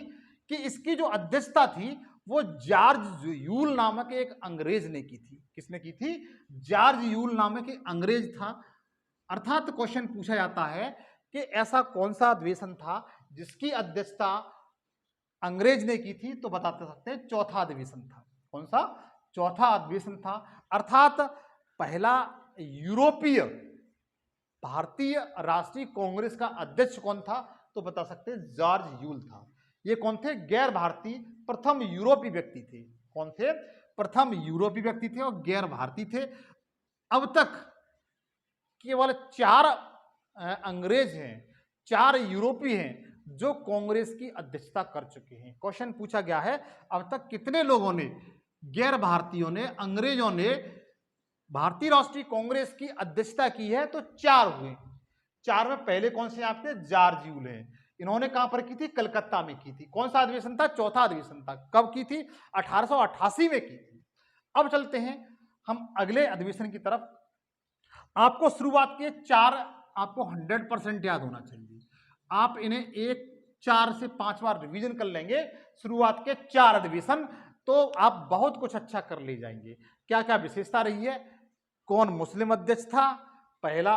कि इसकी जो अध्यक्षता थी वो जॉर्ज यूल नामक एक अंग्रेज ने की थी। किसने की थी? जॉर्ज यूल नामक एक अंग्रेज था। अर्थात क्वेश्चन पूछा जाता है कि ऐसा कौन सा अधिवेशन था जिसकी अध्यक्षता अंग्रेज ने की थी, तो बता सकते हैं चौथा अधिवेशन था। कौन सा? चौथा अधिवेशन था। अर्थात पहला यूरोपीय भारतीय राष्ट्रीय कांग्रेस का अध्यक्ष कौन था, तो बता सकते हैं जॉर्ज यूल था। ये कौन थे? गैर भारतीय प्रथम यूरोपीय व्यक्ति थे। कौन थे? प्रथम यूरोपीय व्यक्ति थे और गैर भारतीय थे। अब तक केवल 4 अंग्रेज हैं, 4 यूरोपीय हैं, जो कांग्रेस की अध्यक्षता कर चुके हैं। क्वेश्चन पूछा गया है अब तक कितने लोगों ने, गैर भारतीयों ने, अंग्रेजों ने भारतीय राष्ट्रीय कांग्रेस की अध्यक्षता की है, तो 4 हुए। 4 में पहले कौन से आपके, जॉर्ज यूले हैं। इन्होंने कहां पर की थी, कलकत्ता में की थी। कौन सा अधिवेशन था, चौथा अधिवेशन था। कब की थी, 1888 में की थी। अब चलते हैं हम अगले अधिवेशन की तरफ। आपको शुरुआत के 4 आपको 100% याद होना चाहिए। आप इन्हें 4 से 5 बार रिवीजन कर लेंगे, शुरुआत के 4 अधिवेशन, तो आप बहुत कुछ अच्छा कर ले जाएंगे। क्या क्या विशेषता रही है, कौन मुस्लिम अध्यक्ष था, पहला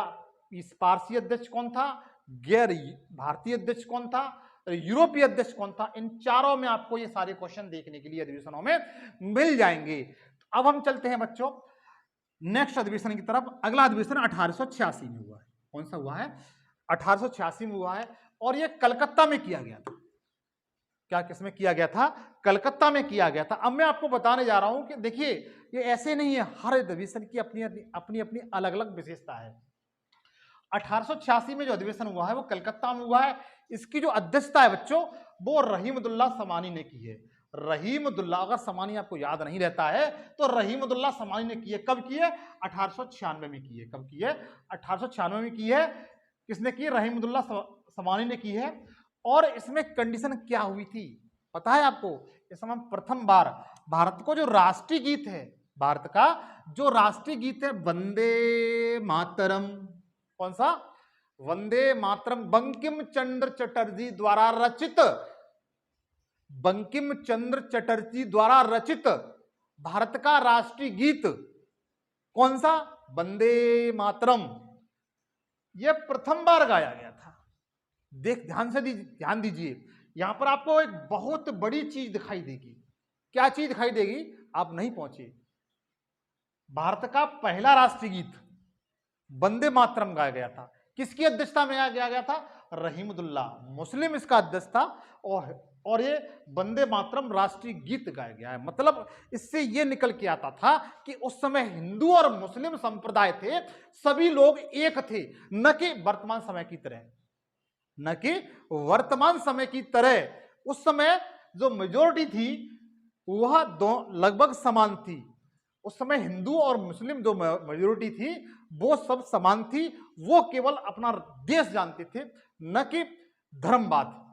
पारसी अध्यक्ष कौन था, गैर भारतीय अध्यक्ष कौन था, यूरोपीय अध्यक्ष कौन था, इन चारों में आपको ये सारे क्वेश्चन देखने के लिए अधिवेशनों में मिल जाएंगे। अब हम चलते हैं बच्चों नेक्स्ट अधिवेशन की तरफ। अगला अधिवेशन 1886 में हुआ है। कौन सा हुआ है, 1886 में हुआ है, और यह कलकत्ता में किया गया था। क्या किसमें किया गया था, कलकत्ता में किया गया था। अब मैं आपको बताने जा रहा हूं कि देखिए ये ऐसे नहीं है, हर अधिवेशन की अपनी अपनी अपनी अलग अलग विशेषता है। 1886 में जो अधिवेशन हुआ है वो कलकत्ता में हुआ है। इसकी जो अध्यक्षता है बच्चों, वो रहीमउद्दौला समानी ने की है। रहीमउद्दौला, अगर समानी आपको याद नहीं रहता है तो रहीमउद्दौला समानी ने की है। कब की है, 1896 में की है। कब की है, 1896 में की है। किसने की, रहीमउद्दौला समानी ने की है। और इसमें कंडीशन क्या हुई थी पता है आपको, इस समय प्रथम बार भारत को जो राष्ट्रीय गीत है, भारत का जो राष्ट्रीय गीत है वंदे मातरम, कौन सा, वंदे मातरम, बंकिम चंद्र चटर्जी द्वारा रचित, बंकिम चंद्र चटर्जी द्वारा रचित भारत का राष्ट्रीय गीत कौन सा, वंदे मातरम, यह प्रथम बार गाया गया था। ध्यान दीजिए, यहां पर आपको एक बहुत बड़ी चीज दिखाई देगी। क्या चीज दिखाई देगी, आप नहीं पहुंचे। भारत का पहला राष्ट्रीय गीत वंदे मातरम गाया गया था। किसकी अध्यक्षता में गाया गया था, रहीमउद्दौला, मुस्लिम इसका अध्यक्ष था। और ये वंदे मातरम राष्ट्रीय गीत गाया गया है। मतलब इससे ये निकल के आता था कि उस समय हिंदू और मुस्लिम संप्रदाय थे, सभी लोग एक थे, न कि वर्तमान समय की तरह, न कि वर्तमान समय की तरह। उस समय जो मेजोरिटी थी वह लगभग समान थी। उस समय हिंदू और मुस्लिम जो मेजोरिटी थी वो सब समान थी। वो केवल अपना देश जानते थे, न कि धर्मवाद।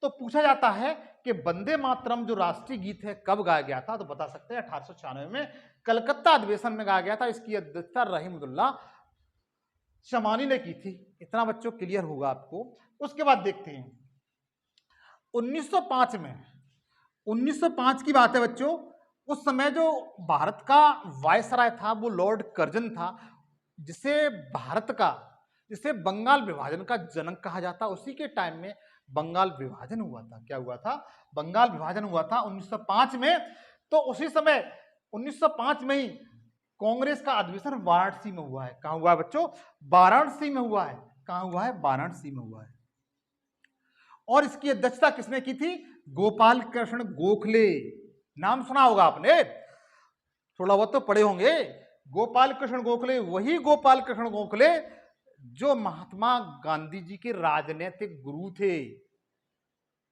तो पूछा जाता है कि वंदे मातरम जो राष्ट्रीय गीत है कब गाया गया था, तो बता सकते हैं 1896 में कलकत्ता अधिवेशन में गाया गया था। इसकी अध्यक्षता रहीमउद्दौला समानी ने की थी। इतना बच्चों क्लियर होगा आपको। उसके बाद देखते हैं 1905 में, 1905 की बात है बच्चों। उस समय जो भारत का वायसराय था वो लॉर्ड कर्जन था, जिसे बंगाल विभाजन का जनक कहा जाता। उसी के टाइम में बंगाल विभाजन हुआ था। क्या हुआ था, बंगाल विभाजन हुआ था 1905 में। तो उसी समय 1905 में ही कांग्रेस का अधिवेशन वाराणसी में हुआ है। कहां हुआ है बच्चों, वाराणसी में हुआ है। कहां हुआ है, वाराणसी में हुआ है। और इसकी अध्यक्षता किसने की थी, गोपाल कृष्ण गोखले। नाम सुना होगा आपने, थोड़ा बहुत तो पढ़े होंगे। गोपाल कृष्ण गोखले, वही गोपाल कृष्ण गोखले जो महात्मा गांधी जी के राजनीतिक गुरु थे।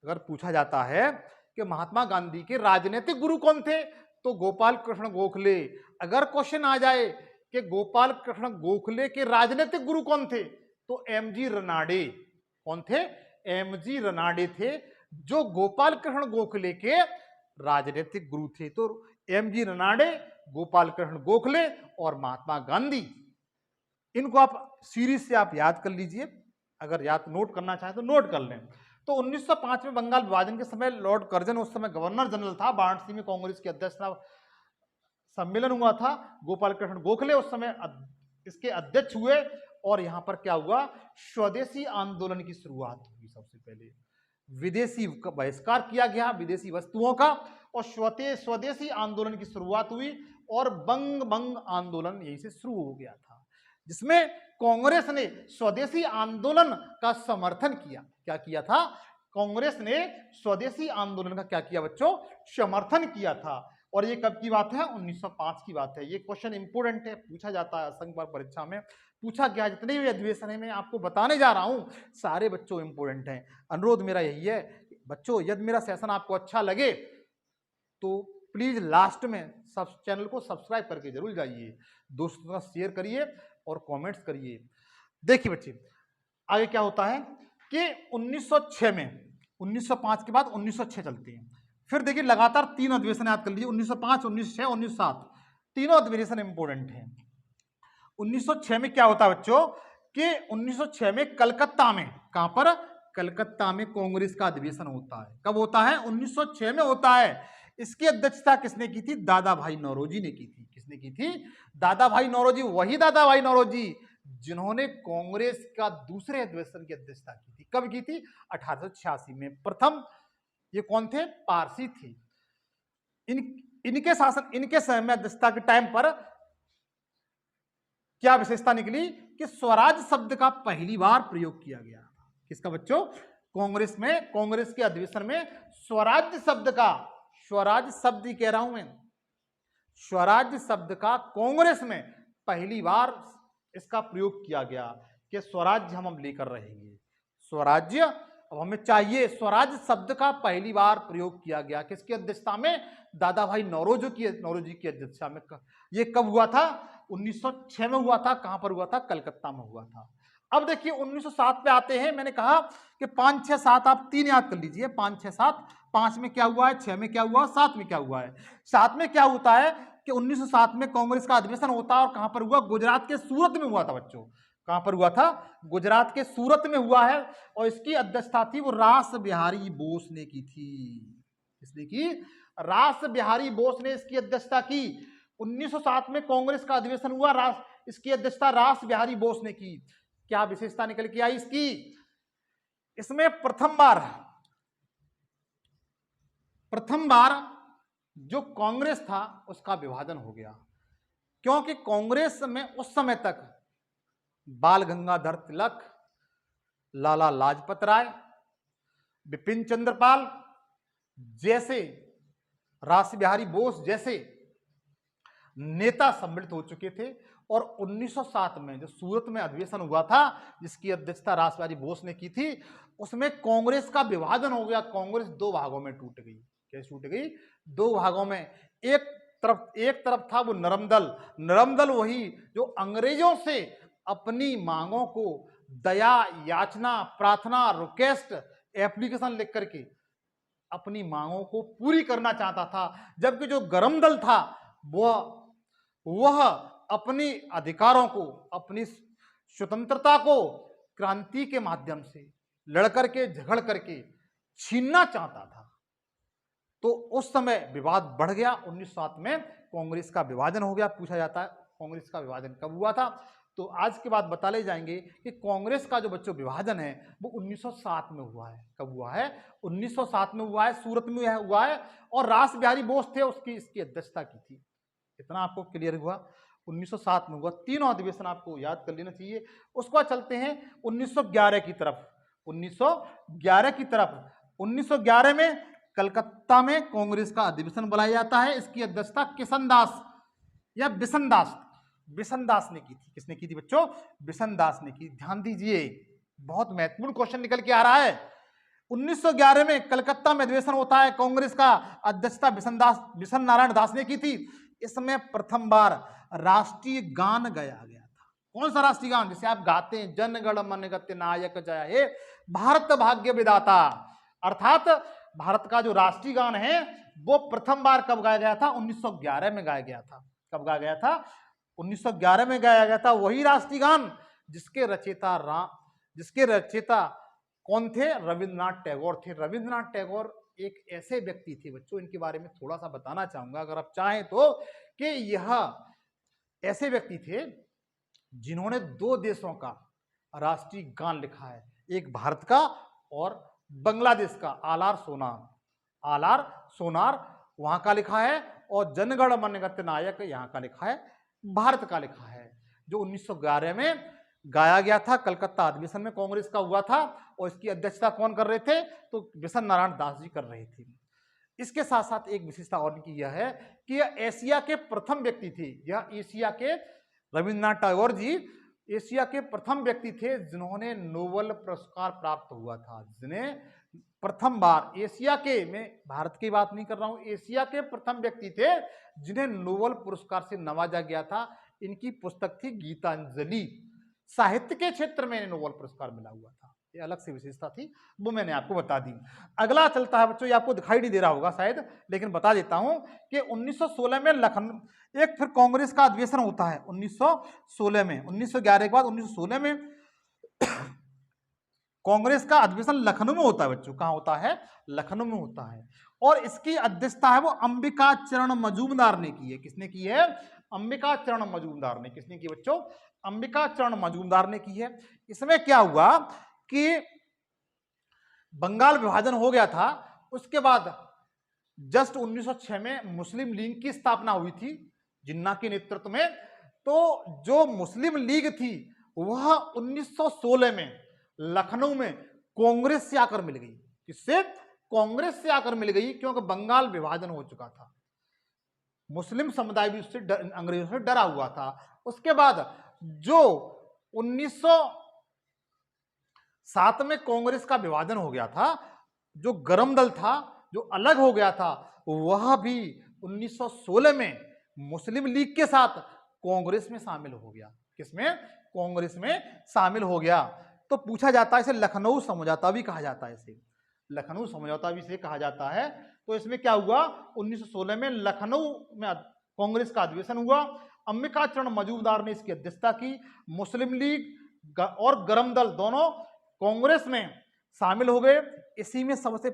अगर पूछा जाता है कि महात्मा गांधी के राजनीतिक गुरु कौन थे, तो गोपाल कृष्ण गोखले। अगर क्वेश्चन आ जाए कि गोपाल कृष्ण गोखले के राजनीतिक गुरु कौन थे, तो एमजी रनाडे। कौन थे, एमजी रनाडे थे, जो गोपाल कृष्ण गोखले के राजनीतिक गुरु थे। तो एमजी रनाडे, गोपाल कृष्ण गोखले और महात्मा गांधी, इनको आप सीरीज से आप याद कर लीजिए। अगर याद नोट करना चाहें तो नोट कर लें। तो 1905 में बंगाल विभाजन के समय लॉर्ड कर्जन उस समय गवर्नर जनरल था। वाराणसी में कांग्रेस की अध्यक्षता सम्मेलन हुआ था। गोपाल कृष्ण गोखले उस समय इसके अध्यक्ष हुए। और यहां पर क्या हुआ, स्वदेशी आंदोलन की शुरुआत हुई। सबसे पहले विदेशी बहिष्कार किया गया, विदेशी वस्तुओं का, और स्वदेशी आंदोलन की शुरुआत हुई। और बंग आंदोलन यहीं से शुरू हो गया था, जिसमें कांग्रेस ने स्वदेशी आंदोलन का समर्थन किया। क्या किया था, कांग्रेस ने स्वदेशी आंदोलन का क्या किया बच्चों, समर्थन किया था। और ये कब की बात है? 1905 की बात है। ये क्वेश्चन इंपोर्टेंट है, पूछा जाता है असंख्य बार परीक्षा में। पूछा गया, जितने भी अधिवेशन है मैं आपको बताने जा रहा हूं सारे बच्चों इंपोर्टेंट हैं। अनुरोध मेरा यही है बच्चों, यदि मेरा सेशन आपको अच्छा लगे तो प्लीज लास्ट में सब चैनल को सब्सक्राइब करके जरूर जाइए, दोस्तों के साथ शेयर करिए और कमेंट्स करिए। देखिए बच्चे, आगे क्या होता है कि 1906 में, 1905 के बाद 1906 चलते हैं। फिर देखिए लगातार 3 अधिवेशन याद कर लीजिए, 1905, 1906, 1907, तीनों अधिवेशन इंपोर्टेंट हैं। 1906 में क्या होता है बच्चों कि 1906 में कलकत्ता में, कहां पर? कलकत्ता में कांग्रेस का अधिवेशन होता है। कब होता है? 1906 में होता है। इसकी अध्यक्षता किसने की थी? दादा भाई नौरोजी ने की थी। किसने की थी? दादा भाई नौरोजी। वही दादा भाई नौरोजी जिन्होंने कांग्रेस का दूसरे अधिवेशन की अध्यक्षता की थी। कब की थी? 1886 में। प्रथम ये कौन थे? पारसी थे। इनके शासन, इनके समय में अध्यक्षता के टाइम पर क्या विशेषता निकली कि स्वराज शब्द का पहली बार प्रयोग किया गया। किसका बच्चों? कांग्रेस में, कांग्रेस के अधिवेशन में स्वराज शब्द का, स्वराज शब्द ही कह रहा हूं मैं, स्वराज शब्द का कांग्रेस में पहली बार इसका प्रयोग किया गया कि स्वराज्य हम लेकर रहेंगे, स्वराज्य अब हमें चाहिए। स्वराज शब्द का पहली बार प्रयोग किया गया किसकी अध्यक्षता में? दादा भाई नौरोजी की अध्यक्षता में। ये कब हुआ था? 1906 में हुआ था। कहां पर हुआ था? कलकत्ता में हुआ था। अब देखिए 1907 पे आते हैं। मैंने कहा कि 5, 6, 7 आप 3 याद कर लीजिए, 5, 6, 7। 5 में क्या हुआ है? 6 में क्या हुआ? 7 में क्या हुआ है? 7 में क्या होता है कि 1907 में कांग्रेस का अधिवेशन होता है और कहां पर हुआ? गुजरात के सूरत में हुआ था बच्चों। कहां पर हुआ था? गुजरात के सूरत में हुआ है। और इसकी अध्यक्षता थी वो रास बिहारी बोस ने की थी। किसने की? रास बिहारी बोस ने इसकी अध्यक्षता की। 1907 में कांग्रेस का अधिवेशन हुआ, इसकी अध्यक्षता रास बिहारी बोस ने की। क्या विशेषता निकल के आई इसकी? इसमें प्रथम बार जो कांग्रेस था उसका विभाजन हो गया, क्योंकि कांग्रेस में उस समय तक बाल गंगाधर तिलक, लाला लाजपत राय, बिपिन चंद्र पाल जैसे, रास बिहारी बोस जैसे नेता सम्मिलित हो चुके थे। और 1907 में जो सूरत में अधिवेशन हुआ था जिसकी अध्यक्षता रास बिहारी बोस ने की थी, उसमें कांग्रेस का विभाजन हो गया। कांग्रेस 2 भागों में टूट गई। कैसे टूट गई? 2 भागों में। एक तरफ था वो नरम दल वही जो अंग्रेजों से अपनी मांगों को दया, याचना, प्रार्थना, रिक्वेस्ट, एप्लीकेशन लिख करके अपनी मांगों को पूरी करना चाहता था। जबकि जो गरम दल था वह अपने अधिकारों को, अपनी स्वतंत्रता को क्रांति के माध्यम से लड़ करके, झगड़ करके छीनना चाहता था। तो उस समय विवाद बढ़ गया। 1907 में कांग्रेस का विभाजन हो गया। पूछा जाता है कांग्रेस का विभाजन कब हुआ था? तो आज के बाद बता ले जाएंगे कि कांग्रेस का जो बच्चों विभाजन है वो 1907 में हुआ है। कब हुआ है? 1907 में हुआ है, सूरत में हुआ है। और रास बिहारी बोस थे इसकी अध्यक्षता की थी। इतना आपको क्लियर हुआ? 1907 में हुआ। तीनों अधिवेशन आपको याद कर लेना चाहिए। उसके बाद चलते हैं 1911 की तरफ। 1911 की तरफ, 1911 में कलकत्ता में कांग्रेस का अधिवेशन बुलाया जाता है। इसकी अध्यक्षता किशनदास या बिशनदास ने की थी। किसने की थी बच्चों? बिशनदास ने की। ध्यान दीजिए, बहुत महत्वपूर्ण क्वेश्चन निकल के आ रहा है। 1911 में कलकत्ता में अधिवेशन होता है। कांग्रेस का अध्यक्षता बिशन नारायण दास ने की थी। इसमें प्रथम बार राष्ट्रीय गान गाया गया था। कौन सा राष्ट्रीय गान? जिसे आप गाते हैं, जन गण मन गति नायक जय हे भारत भाग्य विधाता। अर्थात भारत का जो राष्ट्रीय गान है वो प्रथम बार कब गाया गया था? 1911 में गाया गया था। कब गाया गया था? 1911 में गाया गया था। वही राष्ट्रीय गान जिसके रचयिता कौन थे? रविंद्रनाथ टैगोर थे। रविंद्रनाथ टैगोर एक ऐसे व्यक्ति थे बच्चों, इनके बारे में थोड़ा सा बताना चाहूंगा अगर आप चाहें तो, कि यह ऐसे व्यक्ति थे जिन्होंने 2 देशों का राष्ट्रीय गान लिखा है, एक भारत का और बांग्लादेश का। आलार सोनार वहां का लिखा है और जनगण मन गति नायक यहाँ का लिखा है, भारत का लिखा है, जो 1911 में गाया गया था। कलकत्ता अधिवेशन में कांग्रेस का हुआ था और इसकी अध्यक्षता कौन कर रहे थे? तो बिशन नारायण दास जी कर रहे थे। इसके साथ साथ एक विशेषता और की यह है कि यह एशिया के प्रथम व्यक्ति थे, यह एशिया के रविन्द्रनाथ टैगोर जी एशिया के प्रथम व्यक्ति थे जिन्होंने नोबेल पुरस्कार प्राप्त हुआ था, जिन्हें प्रथम बार एशिया के, मैं भारत की बात नहीं कर रहा हूं, एशिया के प्रथम व्यक्ति थे जिन्हें नोबेल पुरस्कार से नवाजा गया था। इनकी पुस्तक थी गीतांजलि, साहित्य के क्षेत्र में नोबेल पुरस्कार मिला हुआ था, ये अलग से विशेषता थी, वो मैंने आपको बता दी। अगला चलता है बच्चों, ये आपको दिखाई नहीं दे रहा होगा शायद, लेकिन बता देता हूं कि 1916 में लखनऊ, एक फिर कांग्रेस का अधिवेशन होता है 1916 में, 1911 के बाद 1916 में कांग्रेस का अधिवेशन लखनऊ में होता है बच्चों। कहां होता है? लखनऊ में होता है। और इसकी अध्यक्षता है वो अंबिका चरण मजूमदार ने की है। किसने की है? अंबिका चरण मजूमदार ने। किसने की बच्चों? अंबिका चरण मजूमदार ने की है। इसमें क्या हुआ कि बंगाल विभाजन हो गया था, उसके बाद जस्ट 1906 में मुस्लिम लीग की स्थापना हुई थी जिन्ना के नेतृत्व में। तो जो मुस्लिम लीग थी वह 1916 में लखनऊ में कांग्रेस से आकर मिल गई। किससे? कांग्रेस से आकर मिल गई, क्योंकि बंगाल विभाजन हो चुका था, मुस्लिम समुदाय भी उससे अंग्रेजों से डरा हुआ था। उसके बाद जो 1907 में कांग्रेस का विभाजन हो गया था, जो गरम दल था, जो अलग हो गया था, वह भी 1916 में मुस्लिम लीग के साथ कांग्रेस में शामिल हो गया। किसमें? कांग्रेस में शामिल हो गया। तो पूछा जाता है, इसे लखनऊ समझौता भी कहा जाता है, इसे लखनऊ समझौता भी इसे कहा जाता है। तो इसमें क्या हुआ? 1916 में लखनऊ में कांग्रेस का अधिवेशन हुआ, अंबिका चरण मजूमदार ने इसकी अध्यक्षता की, मुस्लिम लीग और गरम दल दोनों कांग्रेस में शामिल हो गए। इसी में सबसे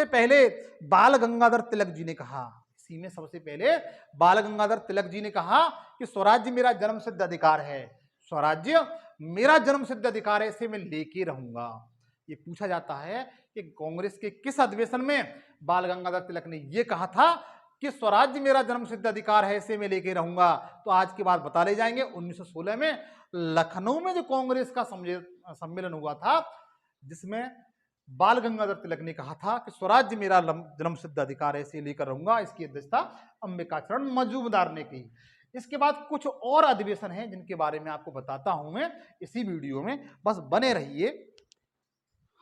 पहले बाल गंगाधर तिलक जी ने कहा, इसी में सबसे पहले बाल गंगाधर तिलक जी ने कहा कि स्वराज्य मेरा जन्मसिद्ध अधिकार है, स्वराज्य मेरा जन्मसिद्ध अधिकार है, इसे मैं लेके रहूंगा। ये पूछा जाता है कि कांग्रेस के किस अधिवेशन में बाल गंगाधर तिलक ने यह कहा था कि स्वराज्य मेरा जन्मसिद्ध अधिकार है, इसे मैं लेके रहूंगा। तो आज के बाद बता ले जाएंगे 1916 में लखनऊ में जो कांग्रेस का सम्मेलन हुआ था, जिसमें बाल गंगाधर तिलक ने कहा था कि स्वराज्य मेरा जन्मसिद्ध अधिकार है, इसे लेकर रहूंगा। इसकी अध्यक्षता अंबिका चरण मजूमदार ने की। इसके बाद कुछ और अधिवेशन हैं जिनके बारे में आपको बताता हूं मैं इसी वीडियो में, बस बने रहिए।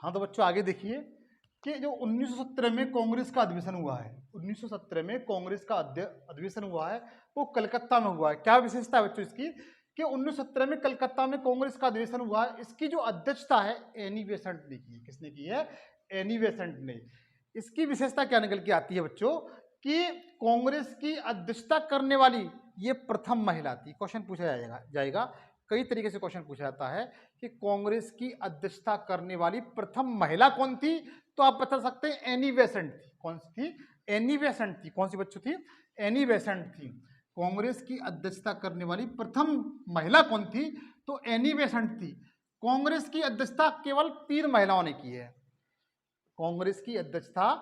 हाँ तो बच्चों आगे देखिए कि जो 1917 में कांग्रेस का अधिवेशन हुआ है, 1917 में कांग्रेस का अधिवेशन हुआ है, वो कलकत्ता में हुआ है। क्या विशेषता है बच्चों इसकी कि 1917 में कलकत्ता में कांग्रेस का अधिवेशन हुआ है। इसकी जो अध्यक्षता है एनी बेसेंट ने की है। किसने की है? एनी बेसेंट ने। इसकी विशेषता क्या निकल के आती है बच्चों कि कांग्रेस की अध्यक्षता करने वाली ये प्रथम महिला थी। क्वेश्चन पूछा जाएगा, कई तरीके से क्वेश्चन पूछा जाता है कि कांग्रेस की अध्यक्षता करने वाली प्रथम महिला कौन थी? तो आप बता सकते हैं एनी बेसेंट थी। कौन सी थी? एनी बेसेंट थी। कौन सी बच्चों थी? एनी बेसेंट थी। कांग्रेस की अध्यक्षता करने वाली प्रथम महिला कौन थी? तो एनी बेसेंट थी। कांग्रेस की अध्यक्षता केवल 3 महिलाओं ने की है। कांग्रेस की अध्यक्षता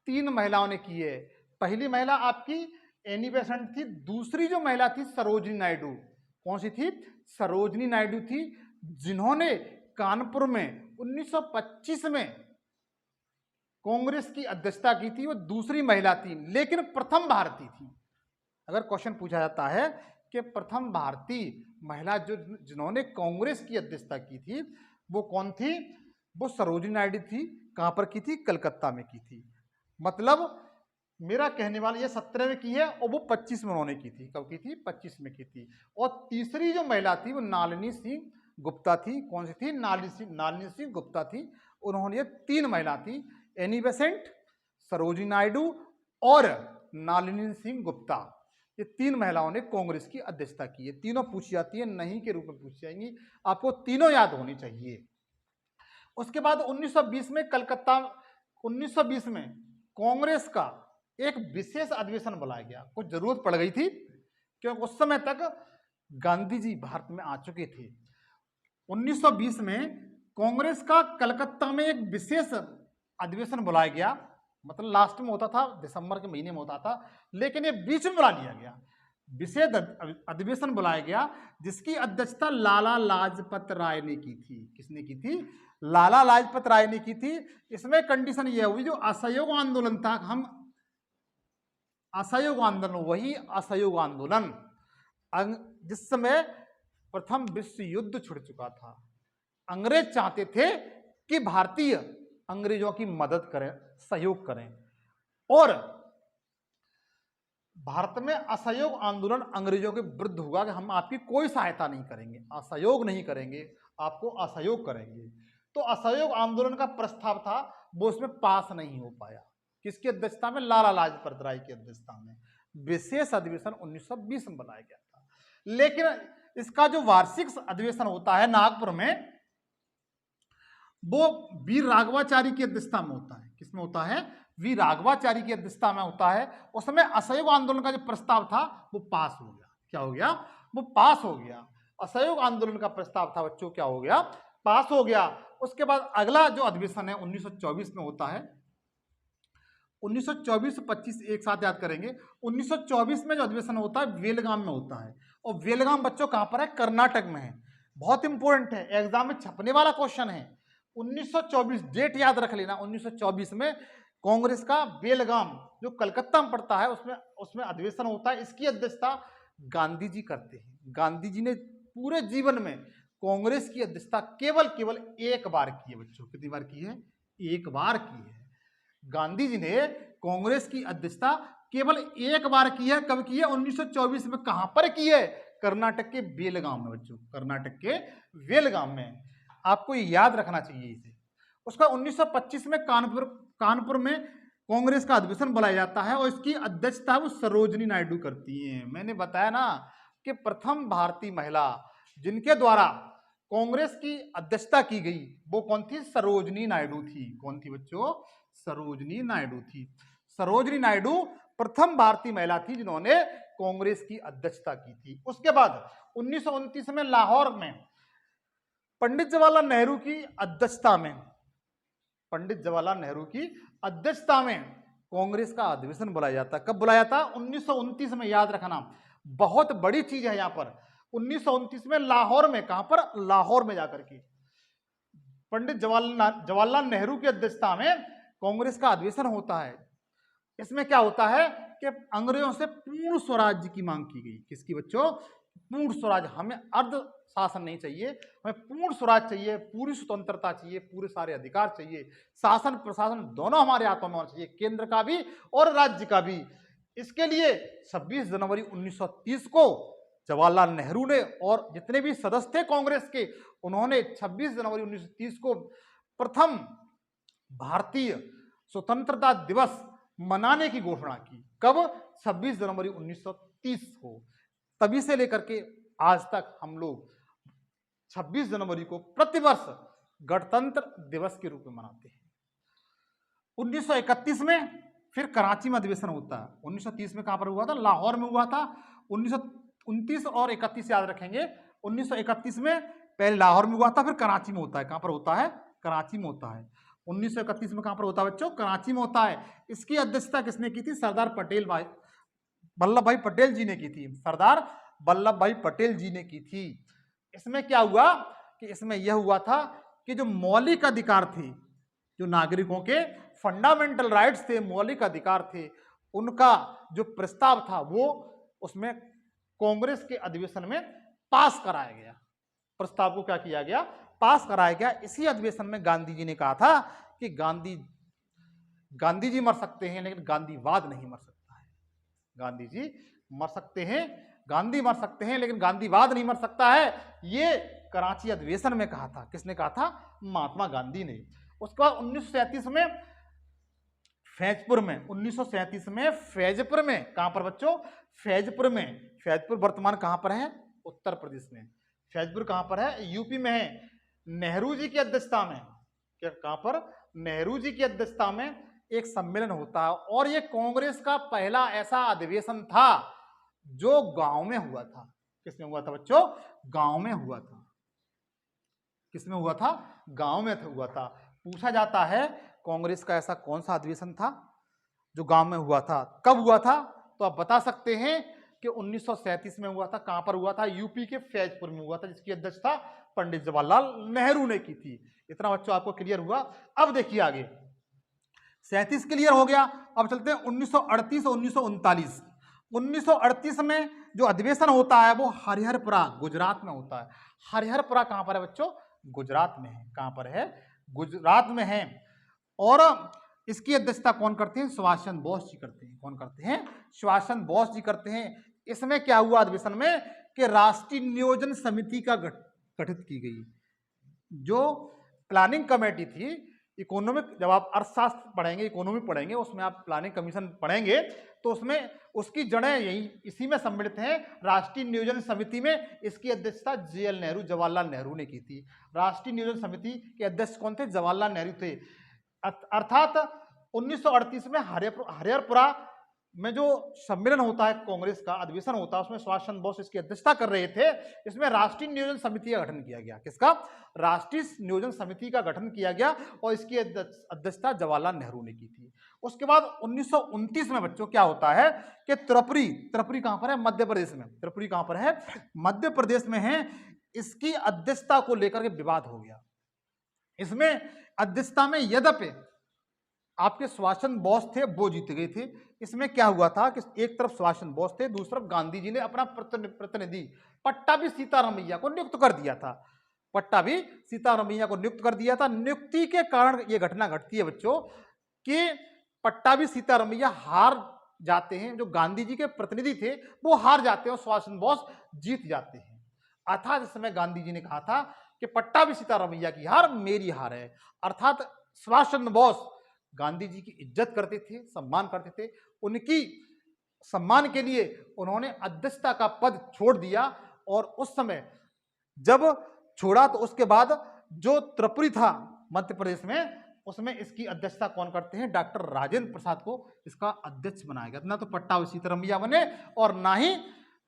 3 महिलाओं ने की है। पहली महिला आपकी एनी बेसेंट थी, दूसरी जो महिला थी सरोजिनी नायडू। कौन सी थी? सरोजिनी नायडू थी, जिन्होंने कानपुर में 1925 में कांग्रेस की अध्यक्षता की थी। वो दूसरी महिला थी, लेकिन प्रथम भारतीय थी। अगर क्वेश्चन पूछा जाता है कि प्रथम भारतीय महिला जो जिन्होंने कांग्रेस की अध्यक्षता की थी वो कौन थी? वो सरोजिनी नायडू थी। कहां पर की थी? कलकत्ता में की थी। मतलब मेरा कहने वाला ये 17 में की है और वो 25 में उन्होंने की थी। कब की थी? 25 में की थी। और तीसरी जो महिला थी वो नलिनी सिंह गुप्ता थी। कौन सी थी? नलिनी सिंह गुप्ता थी। उन्होंने 3 महिला थी, एनी बेसेंट, सरोजिनी नायडू और नलिनी सिंह गुप्ता। ये 3 महिलाओं ने कांग्रेस की अध्यक्षता की है। तीनों पूछी जाती है, नहीं के रूप में पूछी जाएंगी, आपको तीनों याद होनी चाहिए। उसके बाद 1920 में कलकत्ता, 1920 में कांग्रेस का एक विशेष अधिवेशन बुलाया गया। कुछ जरूरत पड़ गई थी क्योंकि उस समय तक गांधी जी भारत में आ चुके थे। 1920 में कांग्रेस का कलकत्ता में एक विशेष अधिवेशन बुलाया गया। मतलब लास्ट में होता था, दिसंबर के महीने में होता था, लेकिन ये बीच में बुला लिया गया विशेष अधिवेशन बुलाया गया जिसकी अध्यक्षता लाला लाजपत राय ने की थी। किसने की थी? लाला लाजपत राय ने की थी। इसमें कंडीशन यह हुई जो असहयोग आंदोलन था, हम असहयोग आंदोलन, वही असहयोग आंदोलन जिस समय प्रथम विश्व युद्ध छिड़ चुका था। अंग्रेज चाहते थे कि भारतीय अंग्रेजों की मदद करें, सहयोग करें, और भारत में असहयोग आंदोलन अंग्रेजों के विरुद्ध हुआ कि हम आपकी कोई सहायता नहीं करेंगे, असहयोग नहीं करेंगे, आपको असहयोग करेंगे। तो असहयोग आंदोलन का प्रस्ताव था वो उसमें पास नहीं हो पाया। किसकी अध्यक्षता में? लाला लाजपत राय की अध्यक्षता में विशेष अधिवेशन 1920 में बनाया गया था। लेकिन इसका जो वार्षिक अधिवेशन होता है नागपुर में, वो वीर राघवाचारी की अध्यक्षता में होता है। किसमें होता है? वीर राघवाचारी की अध्यक्षता में होता है। उसमें असहयोग आंदोलन का जो प्रस्ताव था वो पास हो गया। क्या हो गया? वो पास हो गया। असहयोग आंदोलन का प्रस्ताव था बच्चों, क्या हो गया? पास हो गया। उसके बाद अगला जो अधिवेशन है 1924 में होता है। 1924-25 एक साथ याद करेंगे। 1924 में जो अधिवेशन होता है बेलगाम में होता है, और बेलगाम बच्चों कहां पर है? कर्नाटक में है। बहुत इंपॉर्टेंट है, एग्जाम में छपने वाला क्वेश्चन है। 1924 डेट याद रख लेना। 1924 में कांग्रेस का बेलगाम जो कलकत्ता में पड़ता है उसमें अधिवेशन होता है। इसकी अध्यक्षता गांधी जी करते हैं। गांधी जी ने पूरे जीवन में कांग्रेस की अध्यक्षता केवल एक बार की है बच्चों। कितनी बार की है? एक बार की है। गांधी जी ने कांग्रेस की अध्यक्षता केवल एक बार की है। कब की है? 1924 में। कहां पर की है? कर्नाटक के बेलगाम में बच्चों, कर्नाटक के बेलगाम में। आपको ये याद रखना चाहिए इसे। उसका 1925 में कानपुर में कांग्रेस का अधिवेशन बुलाया जाता है, और इसकी अध्यक्षता वो सरोजनी नायडू करती हैं। मैंने बताया ना कि प्रथम भारतीय महिला जिनके द्वारा कांग्रेस की अध्यक्षता की गई वो कौन थी? सरोजनी नायडू थी। कौन थी बच्चों? सरोजनी नायडू थी। सरोजनी नायडू प्रथम भारतीय महिला थी जिन्होंने कांग्रेस की अध्यक्षता की थी। उसके बाद 1929 में लाहौर में पंडित जवाहरलाल नेहरू की अध्यक्षता में, पंडित जवाहरलाल नेहरू की अध्यक्षता में कांग्रेस का अधिवेशन बुलाया जाता। कब बुलाया था? 1929 में। याद रखना, बहुत बड़ी चीज है यहां पर। 1929 में लाहौर में। कहां पर? लाहौर में जाकर के पंडित जवाहरलाल नेहरू की अध्यक्षता में कांग्रेस का अधिवेशन होता है। इसमें क्या होता है कि अंग्रेजों से पूर्ण स्वराज्य की मांग की गई। किसकी बच्चों? पूर्ण स्वराज। हमें अर्ध शासन नहीं चाहिए, हमें पूर्ण स्वराज चाहिए, पूरी स्वतंत्रता चाहिए, पूरे सारे अधिकार चाहिए, शासन प्रशासन दोनों हमारे हाथों में होना चाहिए, केंद्र का भी और राज्य का भी। इसके लिए 26 जनवरी 1930 को जवाहरलाल नेहरू ने और जितने भी सदस्य थे कांग्रेस के, उन्होंने 26 जनवरी 1930 को प्रथम भारतीय स्वतंत्रता दिवस मनाने की घोषणा की। कब? 26 जनवरी 1930 को। तभी से लेकर के आज तक हम लोग 26 जनवरी को प्रतिवर्ष गणतंत्र दिवस के रूप में मनाते हैं। 1931 में फिर कराची में अधिवेशन होता है। 1930 में कहां पर हुआ था? लाहौर में हुआ था। 1929 और 31 याद रखेंगे। 1931 में पहले लाहौर में हुआ था, फिर कराची में होता है। कहां पर होता है? कराची में होता है। 1931 में कहां पर होता है बच्चों? कराची में होता है। इसकी अध्यक्षता किसने की थी? सरदार वल्लभ भाई पटेल जी ने की थी। सरदार वल्लभ भाई पटेल जी ने की थी। इसमें क्या हुआ कि इसमें यह हुआ था कि जो मौलिक अधिकार थे, जो नागरिकों के फंडामेंटल राइट्स थे, मौलिक अधिकार थे, उनका जो प्रस्ताव था वो उसमें कांग्रेस के अधिवेशन में पास कराया गया। प्रस्ताव को क्या किया गया? पास कराया गया। इसी अधिवेशन में गांधी जी ने कहा था कि गांधी जी मर सकते हैं लेकिन गांधीवाद नहीं मर सकता है। गांधी जी मर सकते हैं, गांधी मर सकते हैं लेकिन गांधीवाद नहीं मर सकता है। ये कराची अधिवेशन में कहा था। किसने कहा था? महात्मा गांधी ने। उसके बाद 1937 में फैजपुर में, 1937 में फैजपुर में, कहां पर बच्चों? फैजपुर में। फैजपुर वर्तमान कहां पर है? उत्तर प्रदेश में। फैजपुर कहां पर है? यूपी में है। नेहरू जी की अध्यक्षता में, क्या कहां पर? नेहरू जी की अध्यक्षता में एक सम्मेलन होता है, और ये कांग्रेस का पहला ऐसा अधिवेशन था जो गांव में हुआ था। किसमें हुआ था बच्चों? गांव में हुआ था। किसमें हुआ था? गांव में हुआ था। पूछा जाता है कांग्रेस का ऐसा कौन सा अधिवेशन था जो गांव में हुआ था? कब हुआ था? तो आप बता सकते हैं कि कि 1937 में हुआ था। कहां पर हुआ था? यूपी के फैजपुर में हुआ था, जिसकी अध्यक्षता पंडित जवाहरलाल नेहरू ने की थी। इतना बच्चों आपको क्लियर हुआ। अब देखिए आगे, 37 क्लियर हो गया। अब चलते हैं 1938 और 1939। 1938 में जो अधिवेशन होता है वो हरिहरपुरा गुजरात में होता है। हरिहरपुरा कहां पर है बच्चों? गुजरात में है। कहां पर है? गुजरात में है। और इसकी अध्यक्षता कौन करते हैं? सुभाष चंद्र बोस जी करते हैं। कौन करते हैं? सुभाष चंद्र बोस जी करते हैं। इसमें क्या हुआ अधिवेशन में कि राष्ट्रीय नियोजन समिति का गठित की गई। जो प्लानिंग कमेटी थी, इकोनॉमिक, जब आप अर्थशास्त्र पढ़ेंगे, इकोनॉमी पढ़ेंगे, उसमें आप प्लानिंग कमीशन पढ़ेंगे, तो उसमें उसकी जड़ें यही इसी में सम्मिलित हैं। राष्ट्रीय नियोजन समिति में इसकी अध्यक्षता JL नेहरू, जवाहरलाल नेहरू ने की थी। राष्ट्रीय नियोजन समिति के अध्यक्ष कौन थे? जवाहरलाल नेहरू थे। अर्थात 1938 में हरिहरपुरा में जो सम्मेलन होता है, कांग्रेस का अधिवेशन होता है, उसमें सुभाष चंद्र बोस इसकी अध्यक्षता कर रहे थे। इसमें राष्ट्रीय नियोजन समिति का गठन किया गया। किसका? राष्ट्रीय नियोजन समिति का गठन किया गया और इसकी अध्यक्षता जवाहरलाल नेहरू ने की थी। उसके बाद 1929 में बच्चों क्या होता है कि त्रिपुरी कहां पर है? मध्य प्रदेश में। त्रिपुरी कहां पर है? मध्य प्रदेश में है। इसकी अध्यक्षता को लेकर के विवाद हो गया। इसमें अध्यक्षता में यद्यपि आपके सुभाष चंद्र बोस थे, वो जीत गए थे। इसमें क्या हुआ था कि एक तरफ सुभाष चंद्र बोस थे, दूसरी तरफ गांधी जी ने अपना प्रतिनिधि पट्टाभी सीतारामैया को नियुक्त कर दिया था। पट्टाभी सीतारामैया को नियुक्त कर दिया था। नियुक्ति के कारण यह घटना घटती है बच्चों कि पट्टाभी सीतारामैया हार जाते हैं। जो गांधी जी के प्रतिनिधि थे वो हार जाते हैं और सुभाष चंद्र बोस जीत जाते हैं। अर्थात इस समय गांधी जी ने कहा था कि पट्टाभी सीतारामैया की हार मेरी हार है। अर्थात सुभाष चंद्र बोस गांधी जी की इज्जत करते थे, सम्मान करते थे। उनकी सम्मान के लिए उन्होंने अध्यक्षता का पद छोड़ दिया और उस समय जब छोड़ा तो उसके बाद जो त्रिपुरी था मध्य प्रदेश में, उसमें इसकी अध्यक्षता कौन करते हैं? डॉक्टर राजेंद्र प्रसाद को इसका अध्यक्ष बनाया गया। ना तो पट्टाभी सीतारामैया बने और ना ही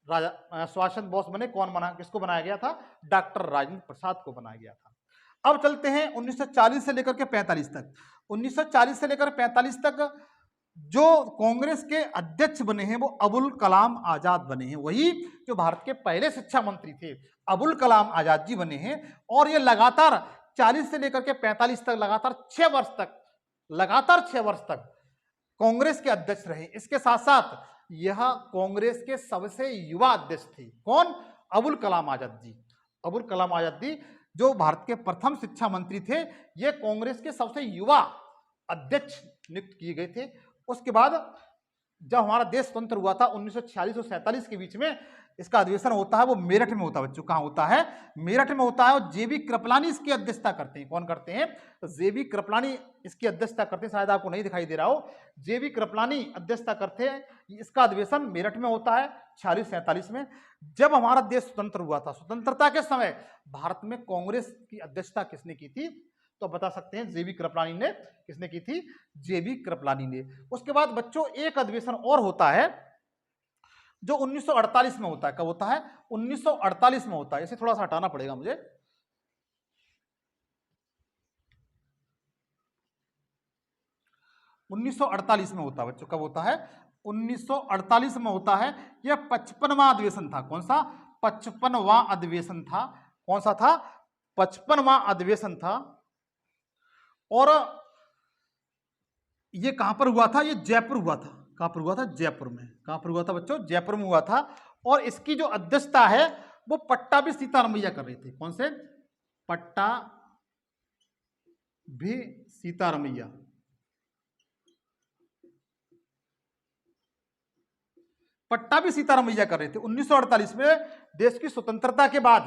सुभाष चंद्र बोस बने। कौन बना? किसको बनाया गया था? डॉक्टर राजेंद्र प्रसाद को बनाया गया था। अब चलते हैं 1940 से लेकर के 45 तक। 1940 से लेकर 45 तक जो कांग्रेस के अध्यक्ष बने हैं वो अबुल कलाम आजाद बने हैं। वही जो भारत के पहले शिक्षा मंत्री थे, अबुल कलाम आजाद जी बने हैं। और ये लगातार 40 से लेकर के 45 तक लगातार 6 वर्ष तक कांग्रेस के अध्यक्ष रहे। इसके साथ साथ यह कांग्रेस के सबसे युवा अध्यक्ष थे। कौन? अबुल कलाम आजाद जी। अबुल कलाम आजाद जी जो भारत के प्रथम शिक्षा मंत्री थे, ये कांग्रेस के सबसे युवा अध्यक्ष नियुक्त किए गए थे। उसके बाद जब हमारा देश स्वतंत्र हुआ था 1946 और 47 के बीच में, इसका अधिवेशन होता है वो मेरठ में होता है बच्चों। कहां होता है? मेरठ में होता है। और JB कृपलानी इसकी अध्यक्षता करते हैं। कौन करते हैं? तो JB कृपलानी इसकी अध्यक्षता करते हैं। शायद आपको नहीं दिखाई दे रहा हो, JB कृपलानी अध्यक्षता करते हैं। इसका अधिवेशन मेरठ में होता है 46-47 में। जब हमारा देश स्वतंत्र हुआ था, स्वतंत्रता के समय भारत में कांग्रेस की अध्यक्षता किसने की थी? तो बता सकते हैं JB कृपलानी ने। किसने की थी? JB कृपलानी ने। उसके बाद बच्चों एक अधिवेशन और होता है जो 1948 में होता है। कब होता है? 1948 में होता है। इसे थोड़ा सा हटाना पड़ेगा मुझे। 1948 में होता है बच्चों। कब होता है? 1948 में होता है। यह 55वां अधिवेशन था। कौन सा? 55वां अधिवेशन था। कौन सा था? 55वां अधिवेशन था। और यह कहां पर हुआ था? यह जयपुर हुआ था। कहां पर हुआ था? जयपुर में। कहां पर हुआ था बच्चों? जयपुर में हुआ था। और इसकी जो अध्यक्षता है वो पट्टाभी सीतारामैया कर रही थी। कौन से? पट्टाभी सीतारामैया। पट्टाभी सीतारामैया कर रहे थे। 1948 में देश की स्वतंत्रता के बाद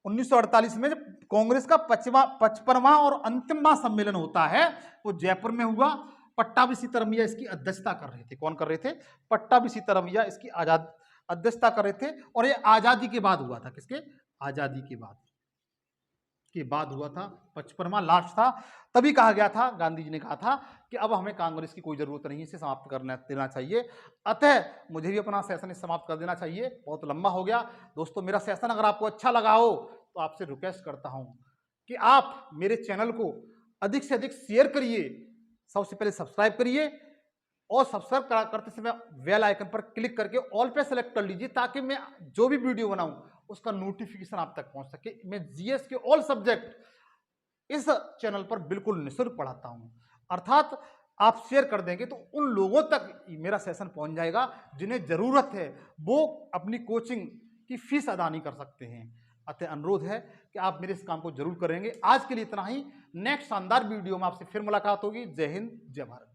1948 में कांग्रेस का 55वां और अंतिमवां सम्मेलन होता है, वो जयपुर में हुआ। पट्टाभी सीतारामैया इसकी अध्यक्षता कर रहे थे। कौन कर रहे थे? पट्टाभी सीतारामैया इसकी अध्यक्षता कर रहे थे। और ये आजादी के बाद हुआ था। किसके? आजादी के बाद हुआ था। 55वां लास्ट था। तभी कहा गया था, गांधी जी ने कहा था कि अब हमें कांग्रेस की कोई जरूरत नहीं, इसे समाप्त करना देना चाहिए। अतः मुझे भी अपना सेशन समाप्त कर देना चाहिए। बहुत लंबा हो गया दोस्तों। मेरा सेशन अगर आपको अच्छा लगा हो तो आपसे रिक्वेस्ट करता हूं कि आप मेरे चैनल को अधिक से अधिक शेयर करिए, सबसे पहले सब्सक्राइब करिए और सब्सक्राइब करते समय बेल आइकन पर क्लिक करके ऑल पे सेलेक्ट कर लीजिए, ताकि मैं जो भी वीडियो बनाऊं उसका नोटिफिकेशन आप तक पहुंच सके। मैं जीएस के ऑल सब्जेक्ट इस चैनल पर बिल्कुल निःशुल्क पढ़ाता हूं, अर्थात आप शेयर कर देंगे तो उन लोगों तक मेरा सेशन पहुंच जाएगा जिन्हें जरूरत है, वो अपनी कोचिंग की फीस अदा नहीं कर सकते हैं। अतः अनुरोध है कि आप मेरे इस काम को जरूर करेंगे। आज के लिए इतना ही। नेक्स्ट शानदार वीडियो में आपसे फिर मुलाकात होगी। जय हिंद, जय भारत।